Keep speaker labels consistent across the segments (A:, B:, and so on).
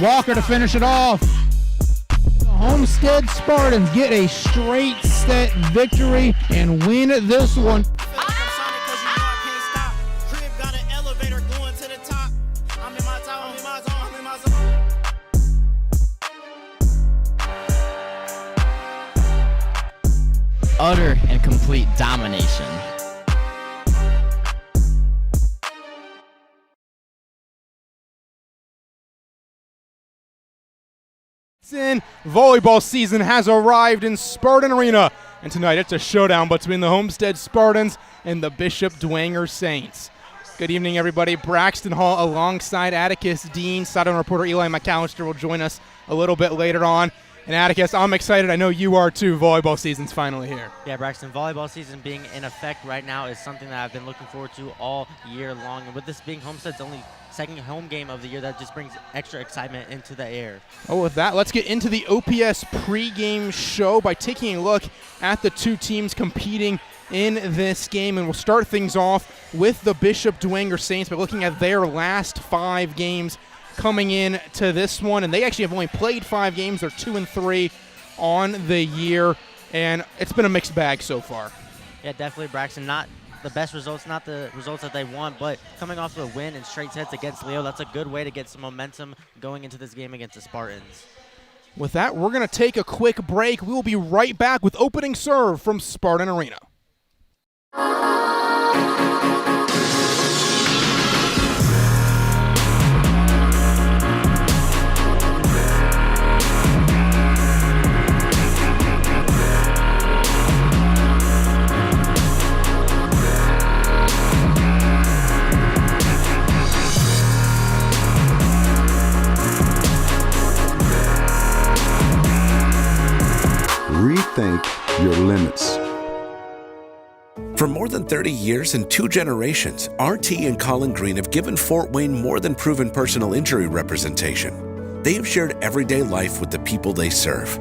A: Walker to finish it off. The Homestead Spartans get a straight set victory and win this one.
B: Utter and complete domination.
A: Volleyball season has arrived in Spartan Arena, and tonight it's a showdown between the Homestead Spartans and the Bishop Dwenger Saints. Good evening, everybody. Braxton Hall alongside Atticus Dean. Sideline reporter Eli McAllister will join us a little bit later on. And Atticus, I'm excited. I know you are too. Volleyball season's finally here.
C: Yeah, Braxton, volleyball season being in effect right now is something that I've been looking forward to all year long. And with this being Homestead's only second home game of the year, that just brings extra excitement into the air.
A: Well, with that, let's get into the OPS pregame show by taking a look at the two teams competing in this game. And we'll start things off with the Bishop Dwenger Saints by looking at their last 5 games coming in to this one, and they actually have only played 5 games. They're 2-3 on the year, and it's been a mixed bag so far.
C: Yeah, definitely, Braxton. Not the best results, not the results that they want, but coming off of a win in straight sets against Leo, that's a good way to get some momentum going into this game against the Spartans.
A: With that, we're going to take a quick break. We will be right back with opening serve from Spartan Arena.
D: Rethink your limits.
E: For more than 30 years and 2 generations, RT and Colin Green have given Fort Wayne more than proven personal injury representation. They have shared everyday life with the people they serve.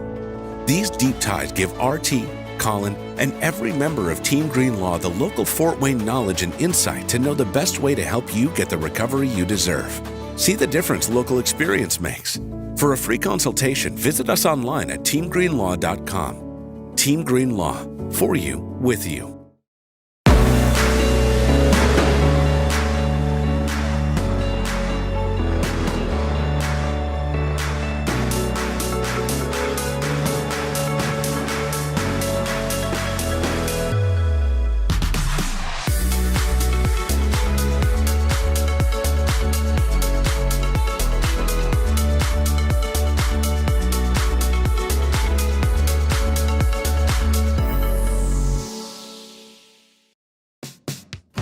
E: These deep ties give RT, Colin, and every member of Team Green Law the local Fort Wayne knowledge and insight to know the best way to help you get the recovery you deserve. See the difference local experience makes. For a free consultation, visit us online at teamgreenlaw.com. Team Green Law, for you, with you.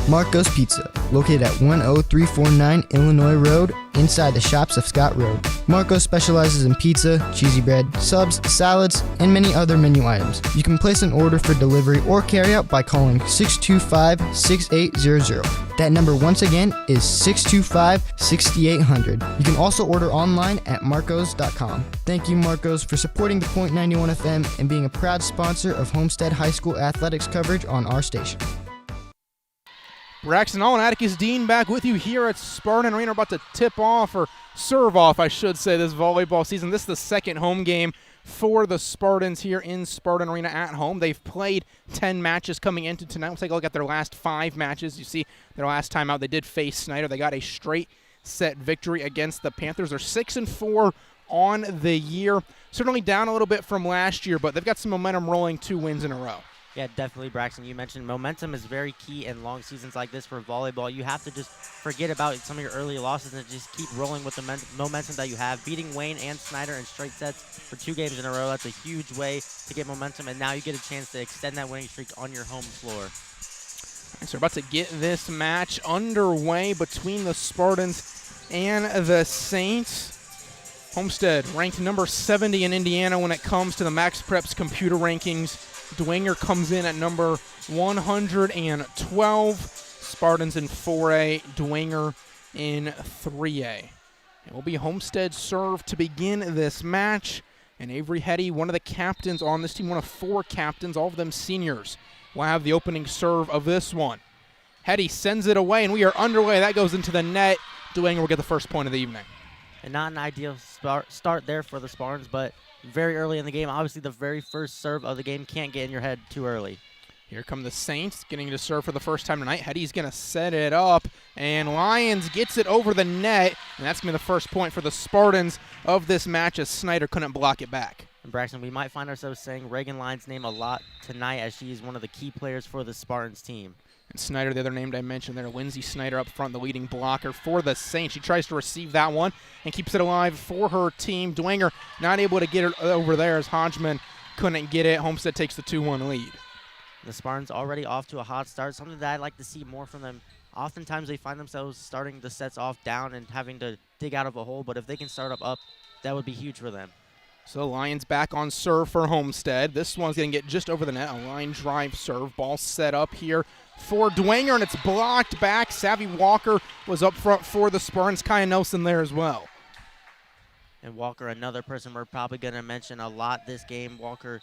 F: Marco's Pizza, located at 10349 Illinois Road, inside the shops of Scott Road. Marco's specializes in pizza, cheesy bread, subs, salads, and many other menu items. You can place an order for delivery or carryout by calling 625-6800. That number once again is 625-6800. You can also order online at marcos.com. Thank you, Marcos, for supporting the Point 91 FM and being a proud sponsor of Homestead High School athletics coverage on our station.
A: Braxton Hall and Atticus Dean back with you here at Spartan Arena. We're about to tip off, or serve off, I should say, this volleyball season. This is the second home game for the Spartans here in Spartan Arena at home. They've played 10 matches coming into tonight. We'll take a look at their last 5 matches. You see their last time out, they did face Snyder. They got a straight set victory against the Panthers. They're 6-4 on the year. Certainly down a little bit from last year, but they've got some momentum rolling, 2 wins in a row.
C: Yeah, definitely, Braxton. You mentioned momentum is very key in long seasons like this for volleyball. You have to just forget about some of your early losses and just keep rolling with the momentum that you have. Beating Wayne and Snyder in straight sets for 2 games in a row, that's a huge way to get momentum, and now you get a chance to extend that winning streak on your home floor.
A: So we're about to get this match underway between the Spartans and the Saints. Homestead ranked number 70 in Indiana when it comes to the Max Preps computer rankings. Dwenger comes in at number 112. Spartans in 4A, Dwenger in 3A. It will be Homestead serve to begin this match. And Avery Hetty, one of the captains on this team, one of 4 captains, all of them seniors, will have the opening serve of this one. Hetty sends it away, and we are underway. That goes into the net. Dwenger will get the first point of the evening.
C: And not an ideal start there for the Spartans, but very early in the game. Obviously, the very first serve of the game can't get in your head too early.
A: Here come the Saints, getting to serve for the first time tonight. Hetty's going to set it up, and Lyons gets it over the net, and that's going to be the first point for the Spartans of this match as Snyder couldn't block it back.
C: And Braxton, we might find ourselves saying Reagan Lyons' name a lot tonight as she is one of the key players for the Spartans team.
A: And Snyder, the other name I mentioned there, Lindsay Snyder up front, the leading blocker for the Saints. She tries to receive that one and keeps it alive for her team. Dwenger not able to get it over there as Hodgman couldn't get it. Homestead takes the 2-1 lead.
C: The Spartans already off to a hot start, something that I'd like to see more from them. Oftentimes they find themselves starting the sets off down and having to dig out of a hole, but if they can start up, that would be huge for them.
A: So Lions back on serve for Homestead. This one's going to get just over the net, a line drive serve. Ball set up here for Dwenger, and it's blocked back. Savvy Walker was up front for the Spartans. Kaya Nelson there as well.
C: And Walker, another person we're probably going to mention a lot this game. Walker,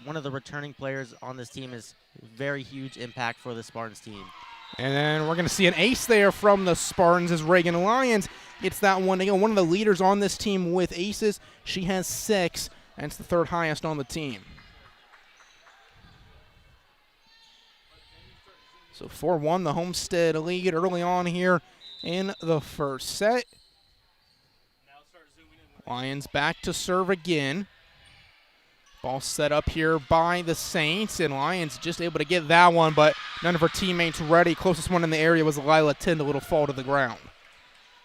C: one of the returning players on this team, is very huge impact for the Spartans team.
A: And then we're going to see an ace there from the Spartans as Reagan Lyons gets that one. Again, one of the leaders on this team with aces. She has 6, and it's the third highest on the team. So 4-1, the Homestead lead early on here in the first set. Lions back to serve again. Ball set up here by the Saints, and Lions just able to get that one, but none of her teammates ready. Closest one in the area was Lila Tyndall. It'll fall to the ground.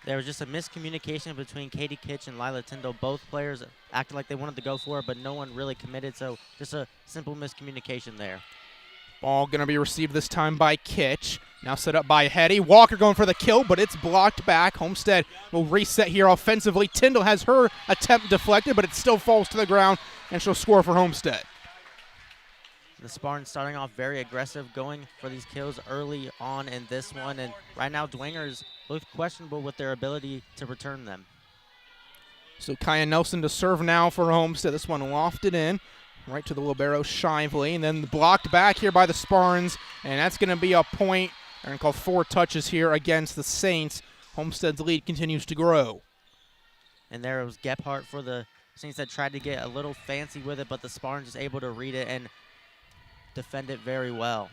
C: There was just a miscommunication between Katie Kitch and Lila Tyndall. Both players acted like they wanted to go for it, but no one really committed, so just a simple miscommunication there.
A: Ball going to be received this time by Kitch. Now set up by Hetty. Walker going for the kill, but it's blocked back. Homestead will reset here offensively. Tyndall has her attempt deflected, but it still falls to the ground, and she'll score for Homestead.
C: The Spartans starting off very aggressive, going for these kills early on in this one, and right now Dwenger's look questionable with their ability to return them.
A: So Kaya Nelson to serve now for Homestead. This one lofted in. Right to the libero, Shively, and then blocked back here by the Spartans, and that's going to be a point. They're going to call 4 touches here against the Saints. Homestead's lead continues to grow.
C: And there was Gephardt for the Saints that tried to get a little fancy with it, but the Spartans is able to read it and defend it very well.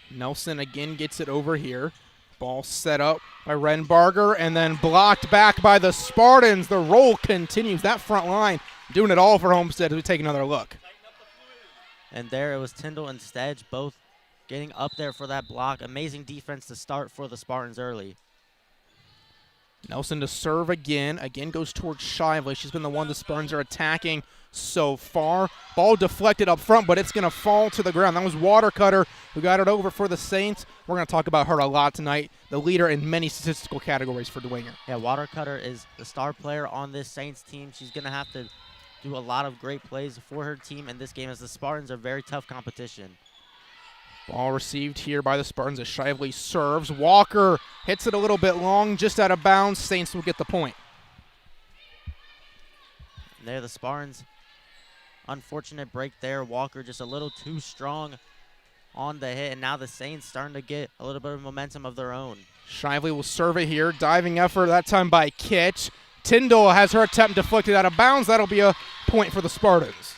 A: Nelson again gets it over here. Ball set up by Renbarger, and then blocked back by the Spartans. The roll continues. That front line doing it all for Homestead as we take another look.
C: And there it was Tyndall and Stedge both getting up there for that block. Amazing defense to start for the Spartans early.
A: Nelson to serve again. Again goes towards Shively. She's been the one the Spartans are attacking so far. Ball deflected up front, but it's going to fall to the ground. That was Watercutter who got it over for the Saints. We're going to talk about her a lot tonight. The leader in many statistical categories for Dwenger.
C: Yeah, Watercutter is the star player on this Saints team. She's going to have to do a lot of great plays for her team in this game as the Spartans are very tough competition.
A: Ball received here by the Spartans as Shively serves. Walker hits it a little bit long, just out of bounds. Saints will get the point.
C: And there the Spartans, unfortunate break there. Walker just a little too strong on the hit, and now the Saints starting to get a little bit of momentum of their own.
A: Shively will serve it here. Diving effort, that time by Kitch. Tyndall has her attempt deflected out of bounds. That'll be a point for the Spartans.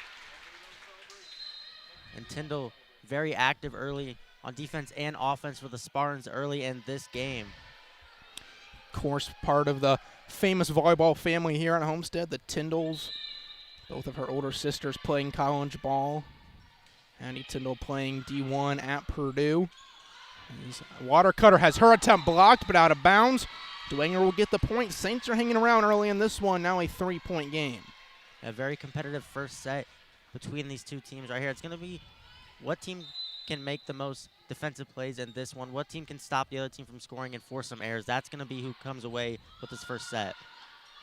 C: And Tyndall very active early on defense and offense for the Spartans early in this game.
A: Of course, part of the famous volleyball family here at Homestead, the Tyndalls. Both of her older sisters playing college ball. Annie Tyndall playing D1 at Purdue. Watercutter has her attempt blocked, but out of bounds. Dwenger will get the point. Saints are hanging around early in this one, now a 3-point game.
C: A very competitive first set between these two teams right here. It's going to be what team can make the most defensive plays in this one, what team can stop the other team from scoring and force some errors. That's going to be who comes away with this first set.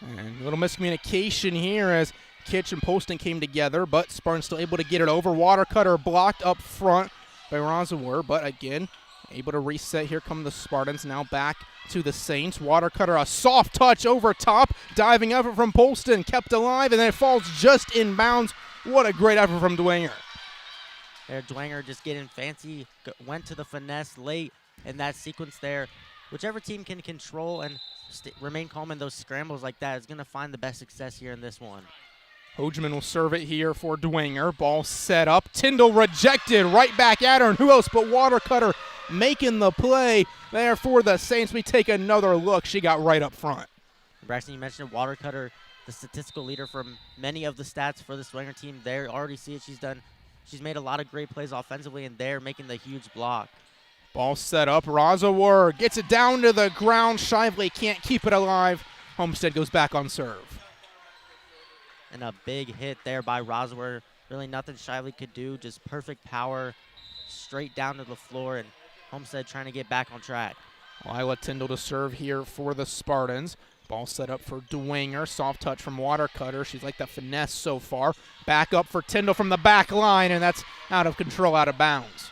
A: And a little miscommunication here as Kitch and Poston came together, but Spartans still able to get it over. Watercutter blocked up front by Rosenwer, but again, able to reset. Here come the Spartans, now back to the Saints. Watercutter, a soft touch over top. Diving effort from Poston, kept alive, and then it falls just in bounds. What a great effort from Dwenger.
C: There, Dwenger just getting fancy, went to the finesse late in that sequence there. Whichever team can control and remain calm in those scrambles like that is going to find the best success here in this one.
A: Hodgman will serve it here for Dwenger. Ball set up. Tyndall rejected. Right back at her. And who else but Watercutter making the play there for the Saints. We take another look. She got right up front.
C: Braxton, you mentioned Watercutter, the statistical leader for many of the stats for this Dwenger team. They already see it. She's made a lot of great plays offensively, and they're making the huge block.
A: Ball set up. Razawar gets it down to the ground. Shively can't keep it alive. Homestead goes back on serve.
C: And a big hit there by Razawar. Really nothing Shively could do. Just perfect power straight down to the floor, and Homestead trying to get back on track.
A: Lila Tyndall to serve here for the Spartans. Ball set up for Dwenger. Soft touch from Watercutter. She's like the finesse so far. Back up for Tyndall from the back line, and that's out of control, out of bounds.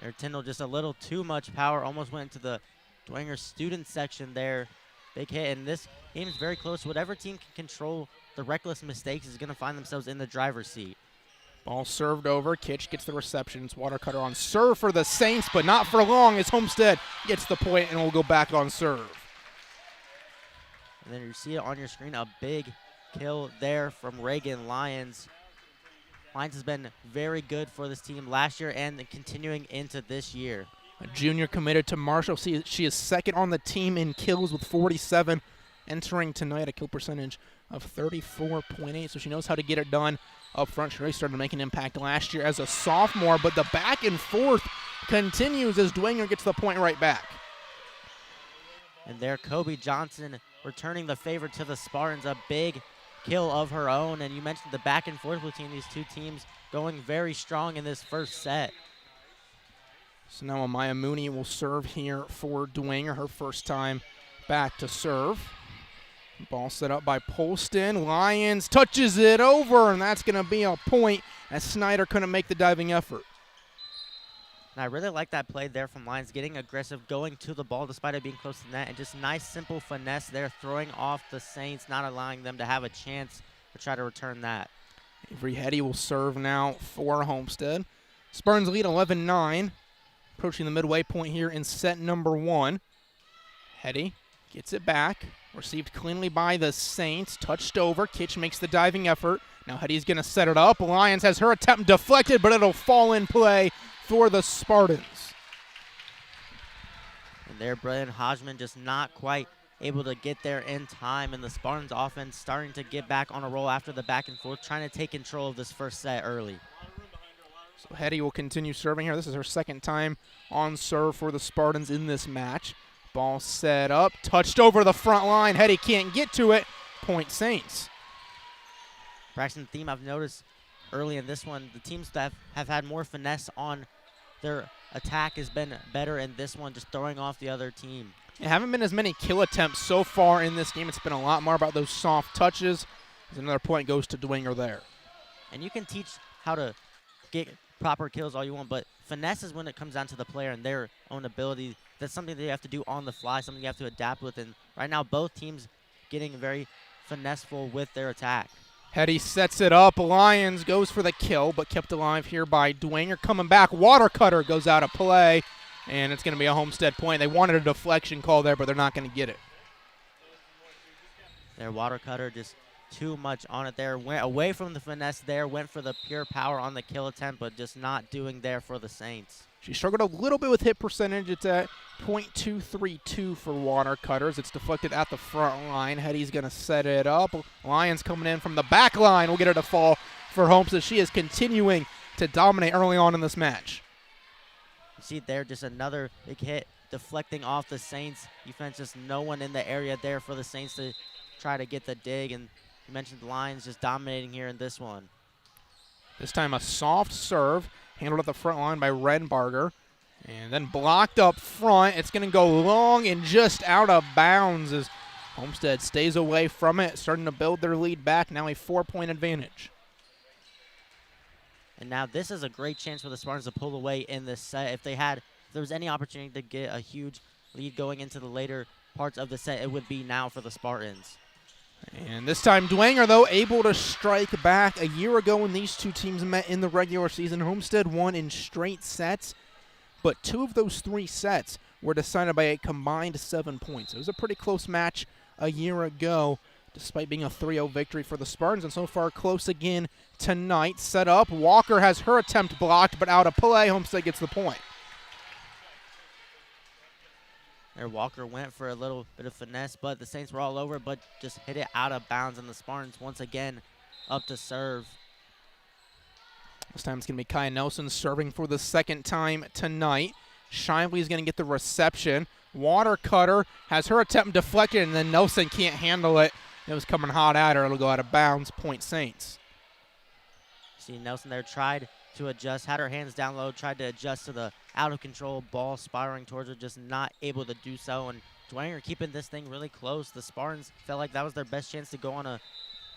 C: There, Tyndall just a little too much power. Almost went into the Dwenger student section there. Big hit, and this game is very close. Whatever team can control the reckless mistakes is going to find themselves in the driver's seat.
A: Ball served over. Kitch gets the receptions. Watercutter on serve for the Saints, but not for long as Homestead gets the point and will go back on serve.
C: And then you see it on your screen, a big kill there from Reagan Lyons. Lyons has been very good for this team last year and continuing into this year.
A: A junior committed to Marshall. She is second on the team in kills with 47, entering tonight a kill percentage of 34.8, so she knows how to get it done up front. She really started to make an impact last year as a sophomore, but the back and forth continues as Dwenger gets the point right back.
C: And there, Kobe Johnson returning the favor to the Spartans, a big kill of her own. And you mentioned the back and forth between these two teams going very strong in this first set.
A: So now Amaya Mooney will serve here for Dwenger, her first time back to serve. Ball set up by Polston. Lyons touches it over, and that's going to be a point as Snyder couldn't make the diving effort.
C: And I really like that play there from Lyons, getting aggressive, going to the ball despite it being close to the net, and just nice, simple finesse there, throwing off the Saints, not allowing them to have a chance to try to return that.
A: Avery Hetty will serve now for Homestead. Spartans lead 11-9, approaching the midway point here in set number one. Hetty gets it back, received cleanly by the Saints, touched over. Kitch makes the diving effort. Now Hetty's going to set it up. Lyons has her attempt deflected, but it'll fall in play for the Spartans.
C: And there, Brilliant Hodgman just not quite able to get there in time, and the Spartans offense starting to get back on a roll after the back and forth, trying to take control of this first set early.
A: So Hetty will continue serving here. This is her second time on serve for the Spartans in this match. Ball set up, touched over the front line. Hetty can't get to it. Point Saints.
C: Braxton, theme I've noticed early in this one, the teams that have had more finesse on their attack has been better in this one, just throwing off the other team.
A: There haven't been as many kill attempts so far in this game. It's been a lot more about those soft touches. As another point goes to Dwenger there.
C: And you can teach how to get proper kills all you want, but finesse is when it comes down to the player and their own ability. That's something that you have to do on the fly, something you have to adapt with. And right now, both teams getting very finesseful with their attack.
A: Hetty sets it up. Lyons goes for the kill, but kept alive here by Dwenger. Coming back, Watercutter goes out of play, and it's going to be a Homestead point. They wanted a deflection call there, but they're not going to get it.
C: There, Watercutter just too much on it there. Went away from the finesse there, went for the pure power on the kill attempt, but just not doing there for the Saints.
A: She struggled a little bit with hit percentage. It's at .232 for Watercutters. It's deflected at the front line. Hetty's going to set it up. Lyons coming in from the back line. We'll get her to fall for Homestead. She is continuing to dominate early on in this match.
C: You see there, just another big hit deflecting off the Saints defense. Just no one in the area there for the Saints to try to get the dig. And you mentioned the Lions just dominating here in this one.
A: This time a soft serve. Handled at the front line by Renbarger. And then blocked up front. It's going to go long and just out of bounds as Homestead stays away from it, starting to build their lead back. Now a 4-point advantage.
C: And now this is a great chance for the Spartans to pull away in this set. If there was any opportunity to get a huge lead going into the later parts of the set, it would be now for the Spartans.
A: And this time Dwenger, though, able to strike back. A year ago when these two teams met in the regular season, Homestead won in straight sets, but 2 of those 3 sets were decided by a combined 7 points. It was a pretty close match a year ago, despite being a 3-0 victory for the Spartans, and so far close again tonight. Set up, Walker has her attempt blocked, but out of play. Homestead gets the point.
C: There, Walker went for a little bit of finesse, but the Saints were all over, but just hit it out of bounds, and the Spartans once again up to serve.
A: This time it's going to be Kaya Nelson serving for the second time tonight. Shively's going to get the reception. Watercutter has her attempt deflected, and then Nelson can't handle it. It was coming hot at her. It'll go out of bounds. Point Saints.
C: See, Nelson there tried to adjust, had her hands down low, tried to adjust to the out-of-control ball spiraling towards her, just not able to do so. And Dwenger keeping this thing really close. The Spartans felt like that was their best chance to go on a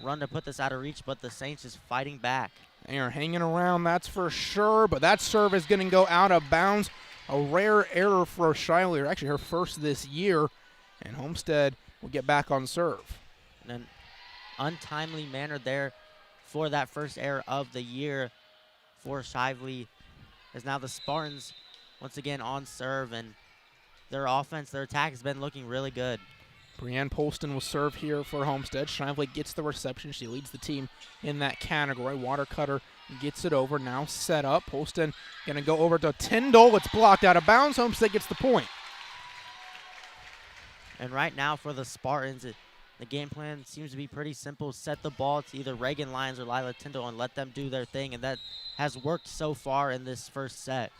C: run to put this out of reach, but the Saints just fighting back.
A: They are hanging around, that's for sure, but that serve is going to go out of bounds. A rare error for Shively, actually her first this year, and Homestead will get back on serve.
C: And an untimely manner there for that first error of the year for Shively, as now the Spartans once again on serve, and their offense, their attack has been looking really good.
A: Brianne Polston will serve here for Homestead. Shively gets the reception. She leads the team in that category. Watercutter gets it over. Now set up. Polston going to go over to Tyndall. It's blocked out of bounds. Homestead gets the point.
C: And right now for the Spartans, the game plan seems to be pretty simple. Set the ball to either Reagan Lyons or Lila Tyndall and let them do their thing, and that has worked so far in this first set.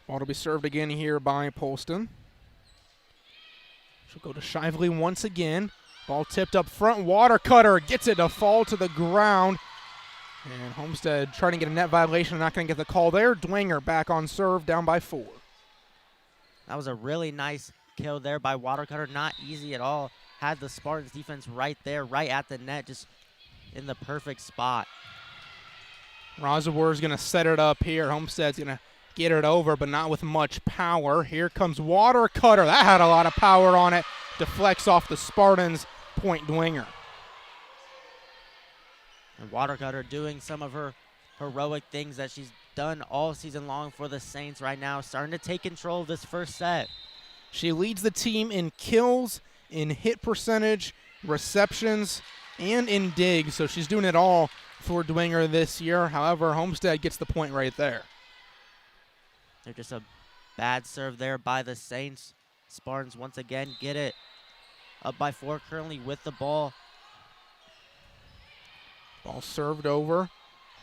A: Ball to be served again here by Polston. She'll go to Shively once again. Ball tipped up front. Watercutter gets it to fall to the ground. And Homestead trying to get a net violation. Not going to get the call there. Dwenger back on serve, down by 4.
C: That was a really nice kill there by Watercutter. Not easy at all. Had the Spartans defense right there, right at the net, just in the perfect spot.
A: Razawar's going to set it up here. Homestead's going to get it over, but not with much power. Here comes Watercutter. That had a lot of power on it. Deflects off the Spartans. Point Dwenger.
C: And Watercutter doing some of her heroic things that she's done all season long for the Saints right now, starting to take control of this first set.
A: She leads the team in kills, in hit percentage, receptions, and in digs, so she's doing it all for Dwenger this year. However, Homestead gets the point right there.
C: They're just a bad serve there by the Saints. Spartans once again get it up by 4 currently with the ball.
A: Ball served over.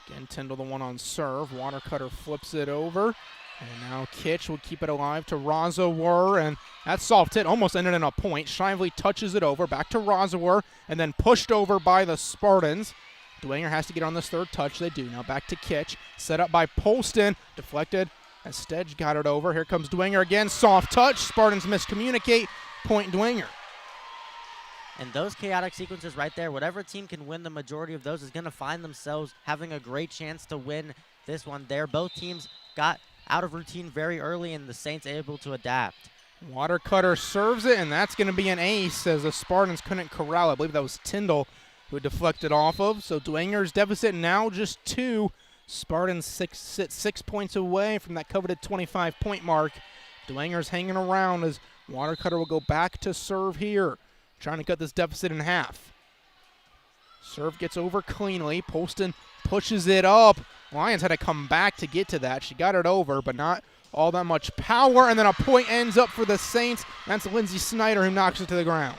A: Again, Tyndall the one on serve. Watercutter flips it over. And now Kitch will keep it alive to Razawar, and that soft hit almost ended in a point. Shively touches it over, back to Razawar, and then pushed over by the Spartans. Dwenger has to get on this third touch. They do. Now back to Kitch. Set up by Polston. Deflected as Stedge got it over. Here comes Dwenger again. Soft touch. Spartans miscommunicate. Point Dwenger.
C: And those chaotic sequences right there, whatever team can win the majority of those is going to find themselves having a great chance to win this one there. Both teams got out of routine very early, and the Saints able to adapt.
A: Watercutter serves it, and that's going to be an ace as the Spartans couldn't corral it. I believe that was Tyndall who had deflected off of. So Dwenger's deficit now just 2. Spartans sit 6 points away from that coveted 25-point mark. Dwenger's hanging around as Watercutter will go back to serve here, trying to cut this deficit in half. Serve gets over cleanly. Polston pushes it up. Lyons had to come back to get to that. She got it over, but not all that much power. And then a point ends up for the Saints. That's Lindsey Snyder who knocks it to the ground.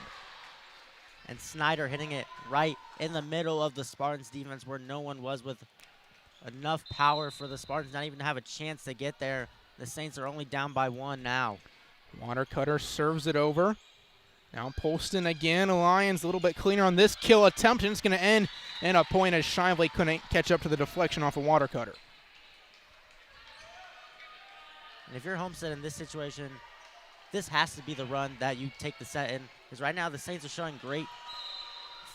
C: And Snyder hitting it right in the middle of the Spartans defense where no one was, with enough power for the Spartans not even to have a chance to get there. The Saints are only down by 1 now.
A: Watercutter serves it over. Now Polston again. Lyons a little bit cleaner on this kill attempt, and it's going to end in a point as Shively couldn't catch up to the deflection off of Watercutter.
C: And if you're Homestead in this situation, this has to be the run that you take the set in, because right now the Saints are showing great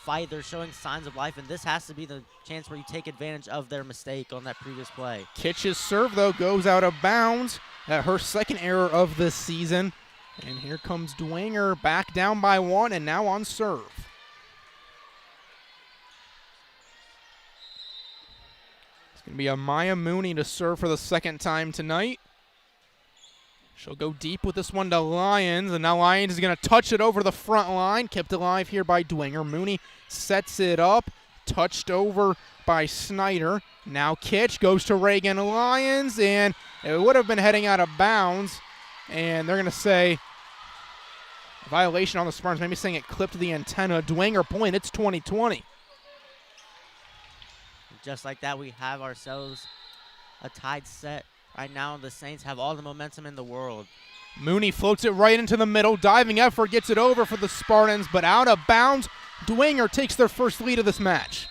C: fight. They're showing signs of life, and this has to be the chance where you take advantage of their mistake on that previous play.
A: Kitch's serve, though, goes out of bounds. Her second error of this season. And here comes Dwenger back down by 1 and now on serve. It's going to be a Maya Mooney to serve for the second time tonight. She'll go deep with this one to Lyons, and now Lyons is going to touch it over the front line. Kept alive here by Dwenger. Mooney sets it up, touched over by Snyder. Now Kitch goes to Reagan Lyons, and it would have been heading out of bounds, and they're going to say a violation on the Spartans, maybe saying it clipped the antenna. Dwenger point, it's 20-20.
C: Just like that, we have ourselves a tied set. Right now, the Saints have all the momentum in the world.
A: Mooney floats it right into the middle. Diving effort gets it over for the Spartans, but out of bounds. Dwenger takes their first lead of this match.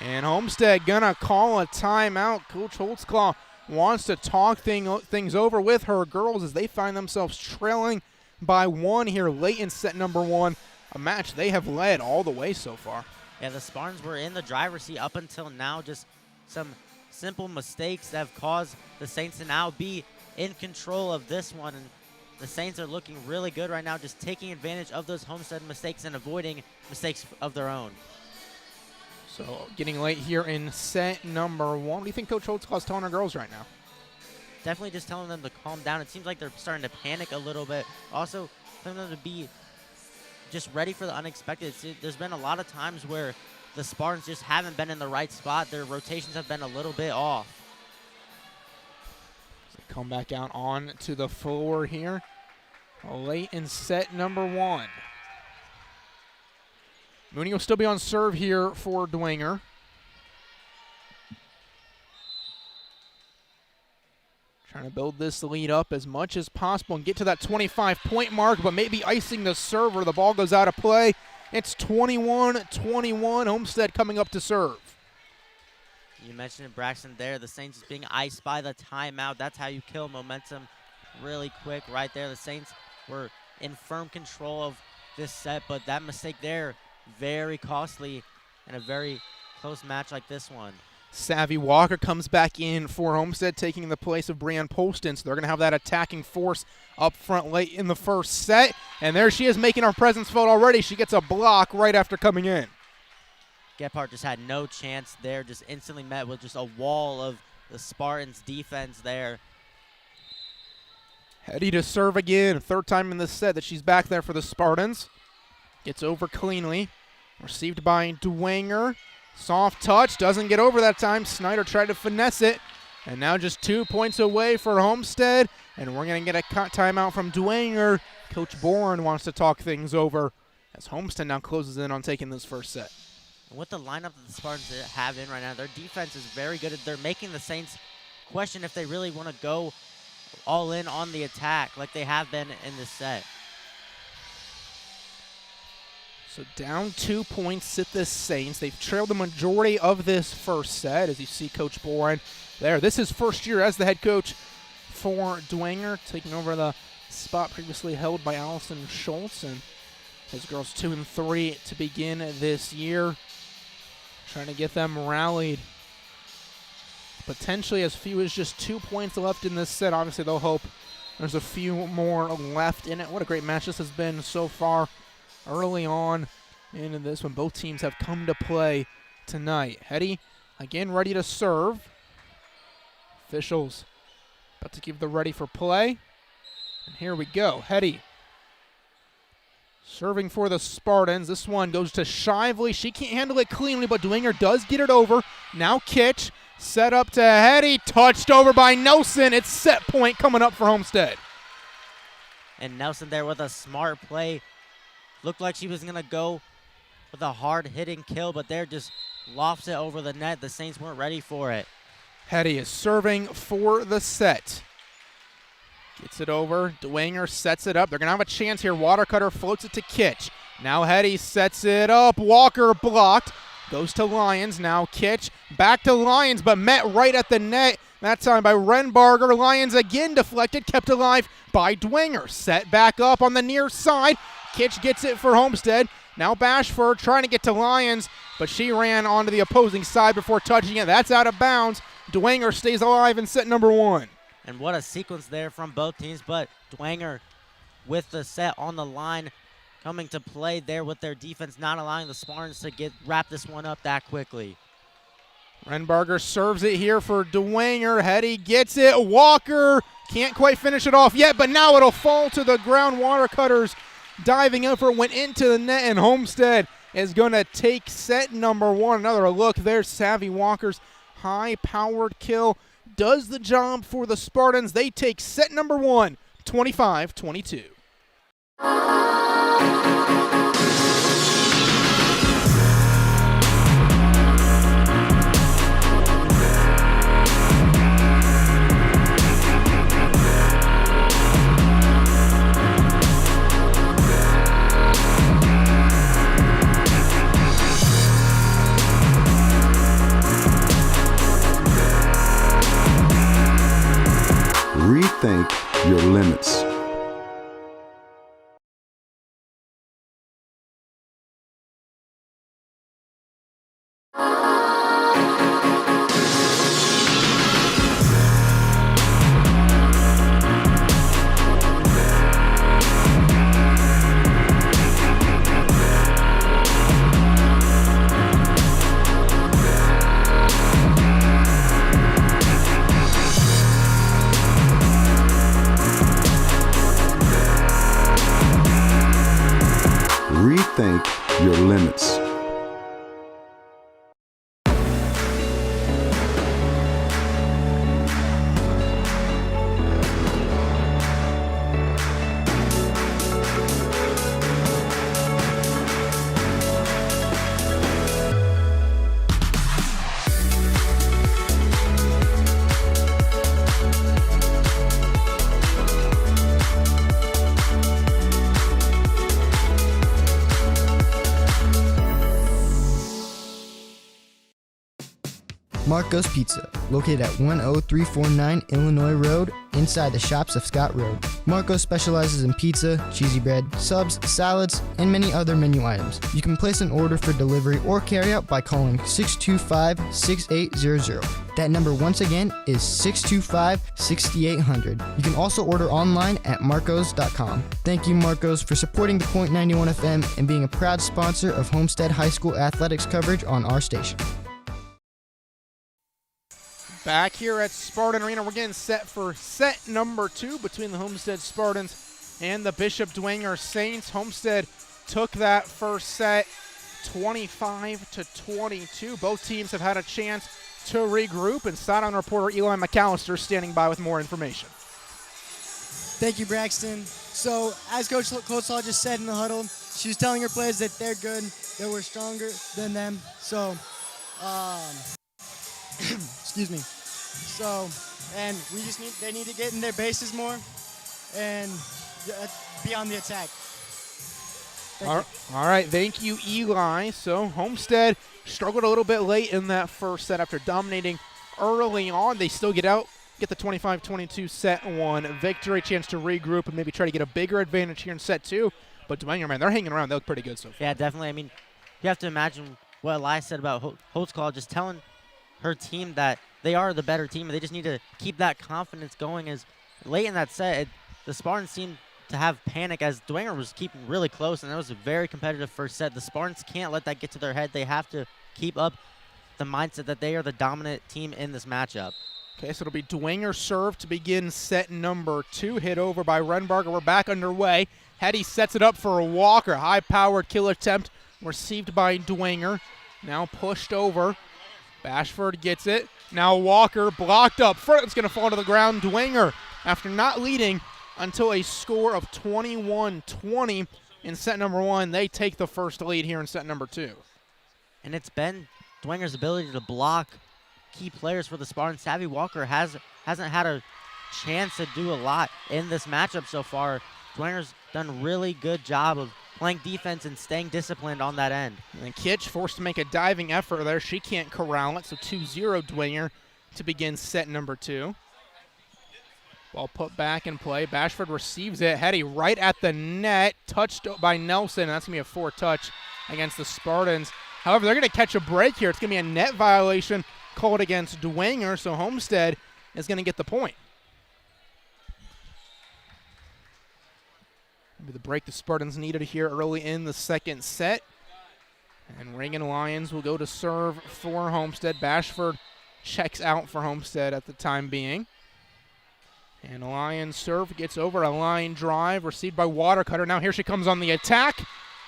A: And Homestead gonna call a timeout. Coach Holtzclaw wants to talk things over with her girls as they find themselves trailing by 1 here late in set number 1, a match they have led all the way so far.
C: Yeah, the Spartans were in the driver's seat up until now. Just some simple mistakes that have caused the Saints to now be in control of this one. And the Saints are looking really good right now, just taking advantage of those Homestead mistakes and avoiding mistakes of their own.
A: So getting late here in set number 1. What do you think Coach Holtzclaw's telling our girls right now?
C: Definitely just telling them to calm down. It seems like they're starting to panic a little bit. Also telling them to be just ready for the unexpected. There's been a lot of times where the Spartans just haven't been in the right spot. Their rotations have been a little bit off.
A: So come back out on to the floor here late in set number 1. Mooney will still be on serve here for Dwenger. Trying to build this lead up as much as possible and get to that 25-point mark, but maybe icing the server. The ball goes out of play. It's 21-21. Homestead coming up to serve.
C: You mentioned it, Braxton, there. The Saints is being iced by the timeout. That's how you kill momentum really quick right there. The Saints were in firm control of this set, but that mistake there, very costly in a very close match like this one.
A: Savvy Walker comes back in for Homestead, taking the place of Brianne Poston. So they're going to have that attacking force up front late in the first set. And there she is making her presence felt already. She gets a block right after coming in.
C: Gephardt just had no chance there, just instantly met with just a wall of the Spartans' defense there.
A: Hetty to serve again. Third time in this set that she's back there for the Spartans. Gets over cleanly. Received by Dwenger. Soft touch, doesn't get over that time. Snyder tried to finesse it. And now just 2 points away for Homestead. And we're going to get a timeout from Dwenger. Coach Bourne wants to talk things over as Homestead now closes in on taking this first set.
C: With the lineup that the Spartans have in right now, their defense is very good. They're making the Saints question if they really want to go all in on the attack like they have been in this set.
A: So down 2 points sit the Saints. They've trailed the majority of this first set, as you see Coach Bourne there. This is first year as the head coach for Dwenger, taking over the spot previously held by Allison Schultz. And his girls 2 and 3 to begin this year. Trying to get them rallied. Potentially as few as just 2 points left in this set. Obviously they'll hope there's a few more left in it. What a great match this has been so far early on into this one. Both teams have come to play tonight. Hetty again ready to serve. Officials about to give the ready for play. And here we go. Hetty serving for the Spartans. This one goes to Shively. She can't handle it cleanly, but Dwenger does get it over. Now Kitch set up to Hetty. Touched over by Nelson. It's set point coming up for Homestead.
C: And Nelson there with a smart play. Looked like she was going to go with a hard-hitting kill, but there just lofts it over the net. The Saints weren't ready for it.
A: Hetty is serving for the set. Gets it over. Dwenger sets it up. They're going to have a chance here. Watercutter floats it to Kitch. Now Hetty sets it up. Walker blocked. Goes to Lyons. Now Kitch back to Lyons, but met right at the net. That time by Renbarger. Lyons again deflected, kept alive by Dwenger. Set back up on the near side. Kitch gets it for Homestead. Now Bashford trying to get to Lyons, but she ran onto the opposing side before touching it. That's out of bounds. Dwenger stays alive in set number 1.
C: And what a sequence there from both teams, but Dwenger with the set on the line coming to play there with their defense, not allowing the Spartans to wrap this one up that quickly.
A: Renbarger serves it here for Dwenger. Hetty gets it. Walker can't quite finish it off yet, but now it'll fall to the ground. Watercutters diving over, went into the net, and Homestead is going to take set number 1. Another look there. Savvy Walker's high-powered kill does the job for the Spartans. They take set number 1, 25-22.
D: Rethink your limits. Rethink your limits.
F: Marco's Pizza, located at 10349 Illinois Road, inside the shops of Scott Road. Marco's specializes in pizza, cheesy bread, subs, salads, and many other menu items. You can place an order for delivery or carryout by calling 625-6800. That number once again is 625-6800. You can also order online at marcos.com. Thank you, Marcos, for supporting the Point 91 FM and being a proud sponsor of Homestead High School athletics coverage on our station.
A: Back here at Spartan Arena, we're getting set for set number 2 between the Homestead Spartans and the Bishop Dwenger Saints. Homestead took that first set 25-22. Both teams have had a chance to regroup, and sideline reporter Eli McAllister standing by with more information.
G: Thank you, Braxton. So, as Coach Hall just said in the huddle, she was telling her players that they're good, that we're stronger than them. So, excuse me. So, and they need to get in their bases more and be on the attack.
A: All right, thank you, Eli. So Homestead struggled a little bit late in that first set after dominating early on. They still get the 25-22 set 1 victory, chance to regroup and maybe try to get a bigger advantage here in set 2. But Dwenger, man, they're hanging around. They look pretty good so far.
C: Yeah, definitely. I mean, you have to imagine what Eli said about Holtzclaw, just telling her team that they are the better team. They just need to keep that confidence going. As late in that set, the Spartans seemed to have panic as Dwenger was keeping really close, and that was a very competitive first set. The Spartans can't let that get to their head. They have to keep up the mindset that they are the dominant team in this matchup.
A: Okay, so it'll be Dwenger serve to begin set number 2. Hit over by Renbarger. We're back underway. Hetty sets it up for a Walker. High-powered kill attempt received by Dwenger. Now pushed over. Bashford gets it. Now Walker blocked up front. It's going to fall to the ground. Dwenger, after not leading until a score of 21-20 in set number 1, they take the first lead here in set number 2.
C: And it's been Dwenger's ability to block key players for the Spartans. Savvy Walker hasn't had a chance to do a lot in this matchup so far. Dwenger's done a really good job of playing defense and staying disciplined on that end.
A: And Kitch forced to make a diving effort there. She can't corral it, so 2-0 Dwenger to begin set number 2. Ball put back in play. Bashford receives it. Hetty right at the net. Touched by Nelson. That's going to be a 4-touch against the Spartans. However, they're going to catch a break here. It's going to be a net violation called against Dwenger, so Homestead is going to get the point. Maybe the break the Spartans needed here early in the second set. And Reagan Lyons will go to serve for Homestead. Bashford checks out for Homestead at the time being. And Lyons serve gets over a line drive, received by Watercutter. Now here she comes on the attack,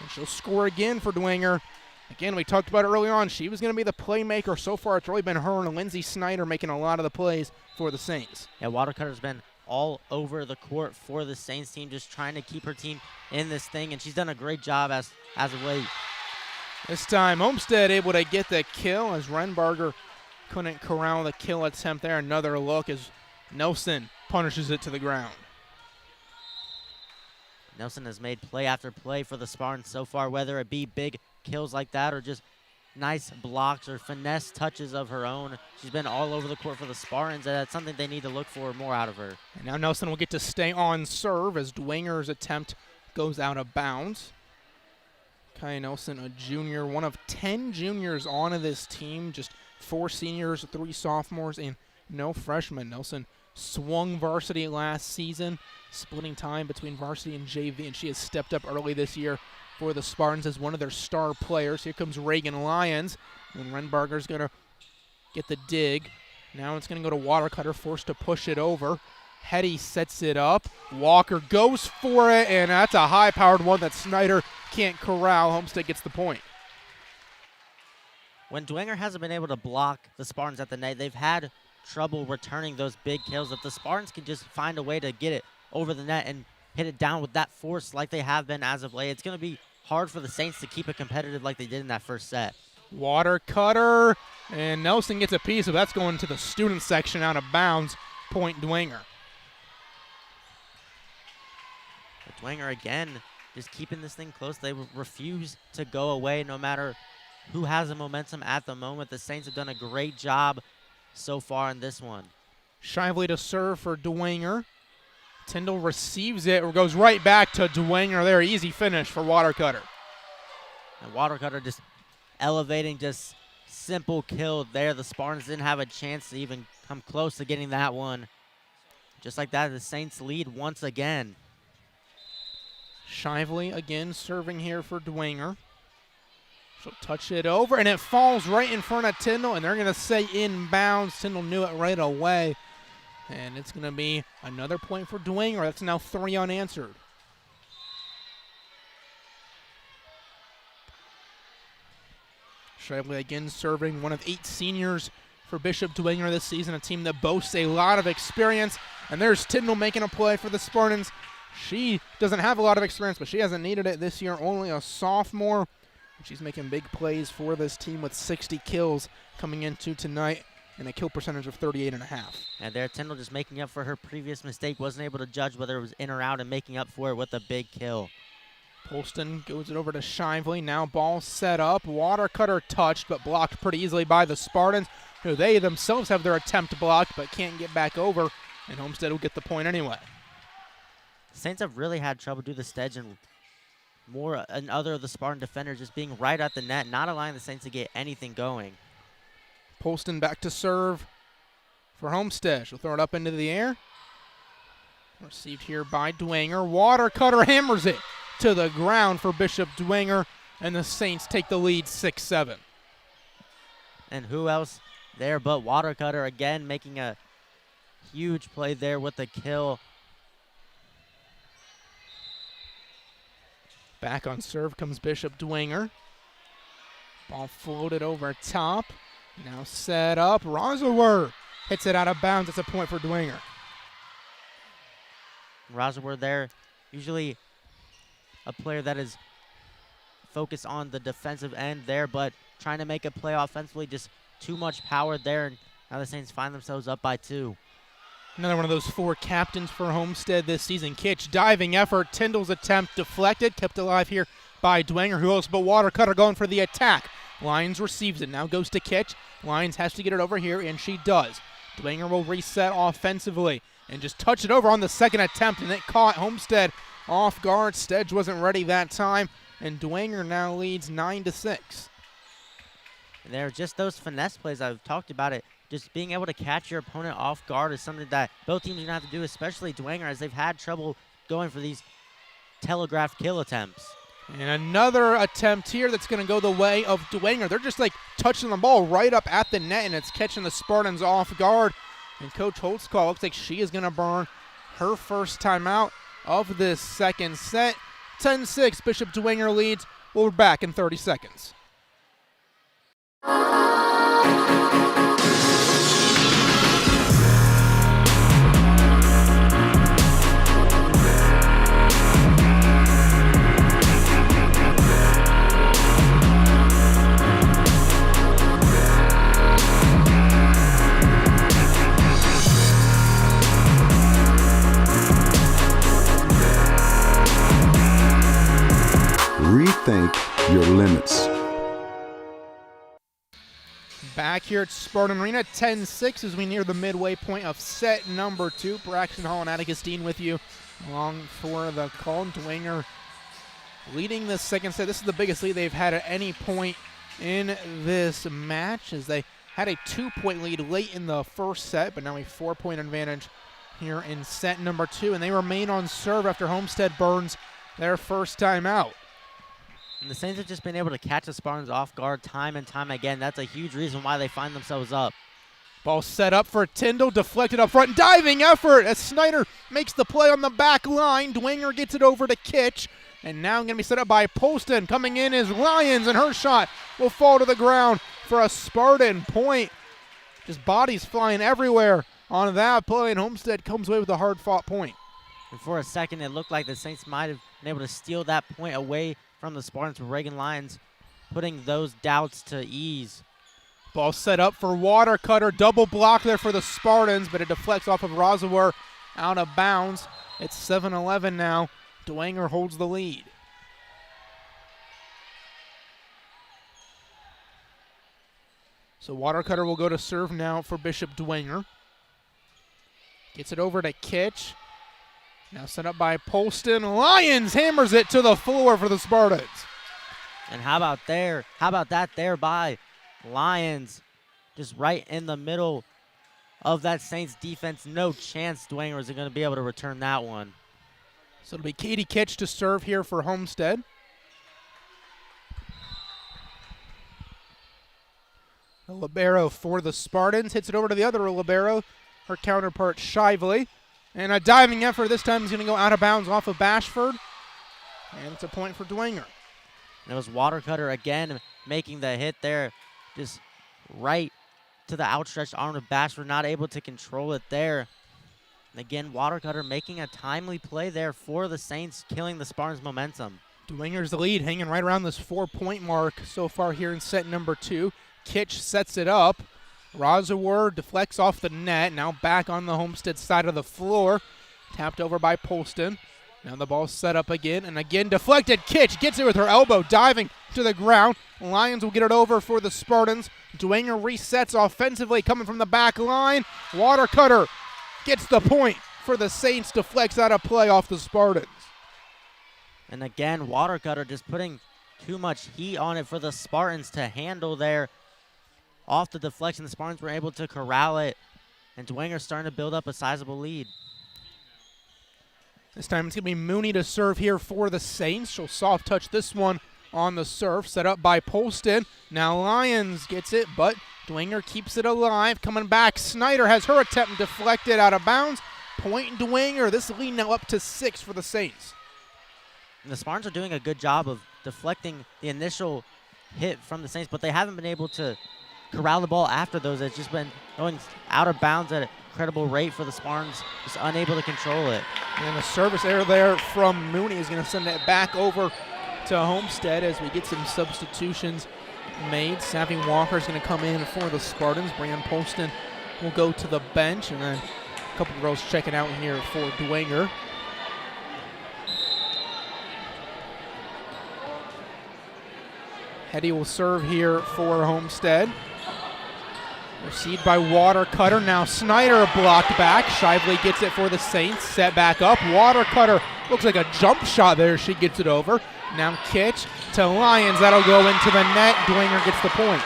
A: and she'll score again for Dwenger. Again, we talked about it earlier on. She was going to be the playmaker. So far, it's really been her and Lindsay Snyder making a lot of the plays for the Saints.
C: Yeah, Watercutter's been all over the court for the Saints team, just trying to keep her team in this thing, and she's done a great job as of late.
A: This time, Homestead able to get the kill as Renbarger couldn't corral the kill attempt there. Another look as Nelson punishes it to the ground.
C: Nelson has made play after play for the Spartans so far, whether it be big kills like that or just nice blocks or finesse touches of her own. She's been all over the court for the Spartans, and that's something they need to look for more out of her.
A: And now Nelson will get to stay on serve as Dwenger's attempt goes out of bounds. Kai Nelson, a junior, one of 10 juniors on this team, just 4 seniors, 3 sophomores, and no freshmen. Nelson swung varsity last season, splitting time between varsity and JV, and she has stepped up early this year for the Spartans as one of their star players. Here comes Reagan Lyons, and Renbarger's going to get the dig. Now it's going to go to Watercutter, forced to push it over. Hetty sets it up. Walker goes for it, and that's a high-powered one that Snyder can't corral. Homestead gets the point.
C: When Dwenger hasn't been able to block the Spartans at the net, they've had trouble returning those big kills. If the Spartans can just find a way to get it over the net and hit it down with that force like they have been as of late, it's going to be hard for the Saints to keep it competitive like they did in that first set.
A: Watercutter, and Nelson gets a piece of that's going to the student section out of bounds. Point Dwenger.
C: But Dwenger again just keeping this thing close. They refuse to go away no matter who has the momentum at the moment. The Saints have done a great job so far in this one.
A: Shively to serve for Dwenger. Tyndall receives it, or goes right back to Dwenger there. Easy finish for Watercutter.
C: And Watercutter just elevating, just simple kill there. The Spartans didn't have a chance to even come close to getting that one. Just like that, the Saints lead once again.
A: Shively again serving here for Dwenger. She'll touch it over, and it falls right in front of Tyndall, and they're going to say inbounds. Tyndall knew it right away. And it's going to be another point for Dwenger. That's now 3 unanswered. Shively again serving, one of 8 seniors for Bishop Dwenger this season, a team that boasts a lot of experience. And there's Tyndall making a play for the Spartans. She doesn't have a lot of experience, but she hasn't needed it this year, only a sophomore. She's making big plays for this team with 60 kills coming into tonight and a kill percentage of 38.5.
C: And there, Tyndall just making up for her previous mistake. Wasn't able to judge whether it was in or out and making up for it with a big kill.
A: Polston goes it over to Shively. Now ball set up. Watercutter touched, but blocked pretty easily by the Spartans, who they themselves have their attempt blocked, but can't get back over. And Homestead will get the point anyway.
C: Saints have really had trouble do the Stedge and more and other of the Spartan defenders just being right at the net, not allowing the Saints to get anything going.
A: Polston back to serve for Homestead. She'll throw it up into the air. Received here by Dwenger. Watercutter hammers it to the ground for Bishop Dwenger, and the Saints take the lead 6-7.
C: And who else there but Watercutter again making a huge play there with the kill.
A: Back on serve comes Bishop Dwenger. Ball floated over top. Now set up. Rosewer hits it out of bounds. It's a point for Dwenger.
C: Rosewer there, usually a player that is focused on the defensive end there, but trying to make a play offensively, just too much power there, and now the Saints find themselves up by 2.
A: Another one of those 4 captains for Homestead this season. Kitch, diving effort. Tyndall's attempt deflected, kept alive here by Dwenger, who else but Watercutter going for the attack. Lyons receives it, now goes to Kitch. Lyons has to get it over here, and she does. Dwenger will reset offensively and just touch it over on the second attempt, and it caught Homestead off guard. Stedge wasn't ready that time, and Dwenger now leads 9-6.
C: And there are just those finesse plays. I've talked about it. Just being able to catch your opponent off guard is something that both teams are going to have to do, especially Dwenger, as they've had trouble going for these telegraphed kill attempts.
A: And another attempt here that's going to go the way of Dwenger. They're just like touching the ball right up at the net, and it's catching the Spartans off guard. And Coach Holtzcall looks like she is going to burn her first timeout of this second set. 10-6, Bishop Dwenger leads. We're back in 30 seconds.
D: Rethink your limits.
A: Back here at Spartan Arena, 10-6 as we near the midway point of set number 2. Braxton Hall and Atticus Dean with you along for the call. Dwenger leading the second set. This is the biggest lead they've had at any point in this match, as they had a 2-point lead late in the first set, but now a 4-point advantage here in set number 2, and they remain on serve after Homestead burns their first time out.
C: And the Saints have just been able to catch the Spartans off guard time and time again. That's a huge reason why they find themselves up.
A: Ball set up for Tyndall, deflected up front. Diving effort as Snyder makes the play on the back line. Dwenger gets it over to Kitch. And now going to be set up by Poston. Coming in is Lyons, and her shot will fall to the ground for a Spartan point. Just bodies flying everywhere on that play, and Homestead comes away with a hard-fought point.
C: And for a second, it looked like the Saints might have been able to steal that point away from the Spartans, with Reagan Lyons putting those doubts to ease.
A: Ball set up for Watercutter. Double block there for the Spartans, but it deflects off of Rosawer out of bounds. It's 7-11 now. Dwenger holds the lead. So Watercutter will go to serve now for Bishop Dwenger. Gets it over to Kitch. Now set up by Polston. Lyons hammers it to the floor for the Spartans.
C: And how about that there by Lyons? Just right in the middle of that Saints defense. No chance Dwenger is going to be able to return that one.
A: So it'll be Katie Kitch to serve here for Homestead. The libero for the Spartans. Hits it over to the other libero, her counterpart Shively. And a diving effort this time is going to go out of bounds off of Bashford. And it's a point for Dwenger.
C: And it was Watercutter again making the hit there. Just right to the outstretched arm of Bashford, not able to control it there. And again, Watercutter making a timely play there for the Saints, killing the Spartans' momentum.
A: Dwenger's the lead, hanging right around this 4-point mark so far here in set number 2. Kitch sets it up. Rosawer deflects off the net, now back on the Homestead side of the floor. Tapped over by Polston. Now the ball's set up again, and again deflected. Kitch gets it with her elbow, diving to the ground. Lions will get it over for the Spartans. Dwenger resets offensively, coming from the back line. Watercutter gets the point for the Saints, deflects out of play off the Spartans.
C: And again, Watercutter just putting too much heat on it for the Spartans to handle there. Off the deflection, the Spartans were able to corral it, and Dwenger's starting to build up a sizable lead.
A: This time it's going to be Mooney to serve here for the Saints. She'll soft touch this one on the serve, set up by Polston. Now Lyons gets it, but Dwenger keeps it alive. Coming back, Snyder has her attempt deflected out of bounds. Point Dwenger. This lead now up to 6 for the Saints.
C: And the Spartans are doing a good job of deflecting the initial hit from the Saints, but they haven't been able to corral the ball after those. It's just been going out of bounds at an incredible rate for the Spartans, just unable to control it.
A: And the service error there from Mooney is going to send it back over to Homestead as we get some substitutions made. Savvy Walker is going to come in for the Spartans. Brian Polston will go to the bench, and then a couple of girls checking out here for Dwenger. Hetty will serve here for Homestead. Received by Watercutter. Now Snyder blocked back. Shively gets it for the Saints. Set back up. Watercutter looks like a jump shot there. She gets it over. Now Kitch to Lyons. That'll go into the net. Dwenger gets the point.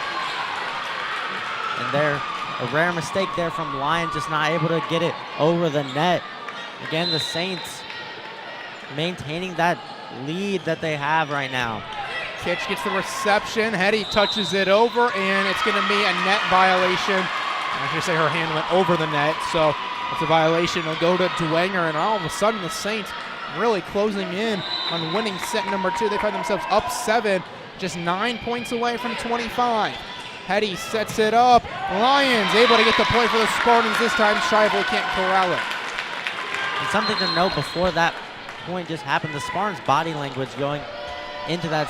C: And there, a rare mistake there from Lyons, just not able to get it over the net. Again, the Saints maintaining that lead that they have right now.
A: Kitch gets the reception. Hetty touches it over, and it's going to be a net violation. I should say her hand went over the net, so it's a violation. It'll go to Dwenger, and all of a sudden the Saints really closing in on winning set number 2. They find themselves up 7, just 9 points away from 25. Hetty sets it up. Lions able to get the point for the Spartans this time. Shively can't corral it.
C: And something to note before that point just happened, the Spartans' body language going into that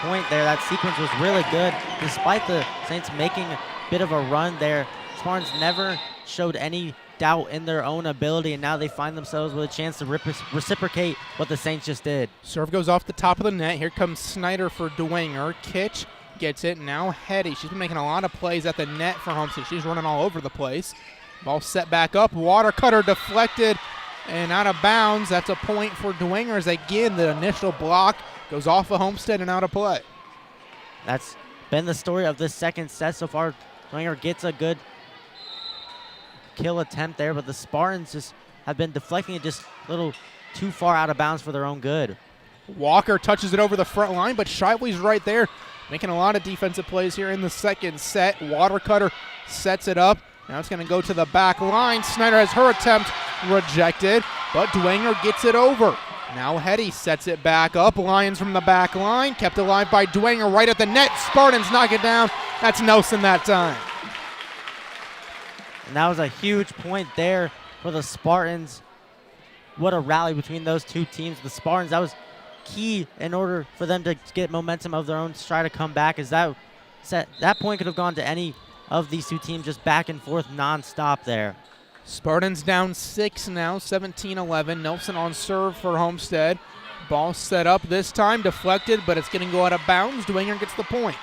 C: point there, that sequence was really good. Despite the Saints making a bit of a run there, Spartans never showed any doubt in their own ability, and now they find themselves with a chance to reciprocate what the Saints just did.
A: Serve goes off the top of the net. Here comes Snyder for Dwenger. Kitch gets it. Now Hetty. She's been making a lot of plays at the net for Homestead. She's running all over the place. Ball set back up. Water cutter deflected and out of bounds. That's a point for Dwenger as again the initial block goes off of Homestead and out of play.
C: That's been the story of this second set so far. Dwenger gets a good kill attempt there, but the Spartans just have been deflecting it just a little too far out of bounds for their own good.
A: Walker touches it over the front line, but Shively's right there, making a lot of defensive plays here in the second set. Water cutter sets it up. Now it's going to go to the back line. Snyder has her attempt rejected, but Dwenger gets it over. Now Hetty sets it back up. Lions from the back line, kept alive by Dwenger right at the net. Spartans knock it down. That's Nelson that time.
C: And that was a huge point there for the Spartans. What a rally between those two teams. The Spartans, that was key in order for them to get momentum of their own to try to come back, as that point could have gone to any of these two teams, just back and forth nonstop there.
A: Spartans down 6 now, 17-11. Nelson on serve for Homestead. Ball set up this time, deflected, but it's going to go out of bounds. Dwenger gets the point.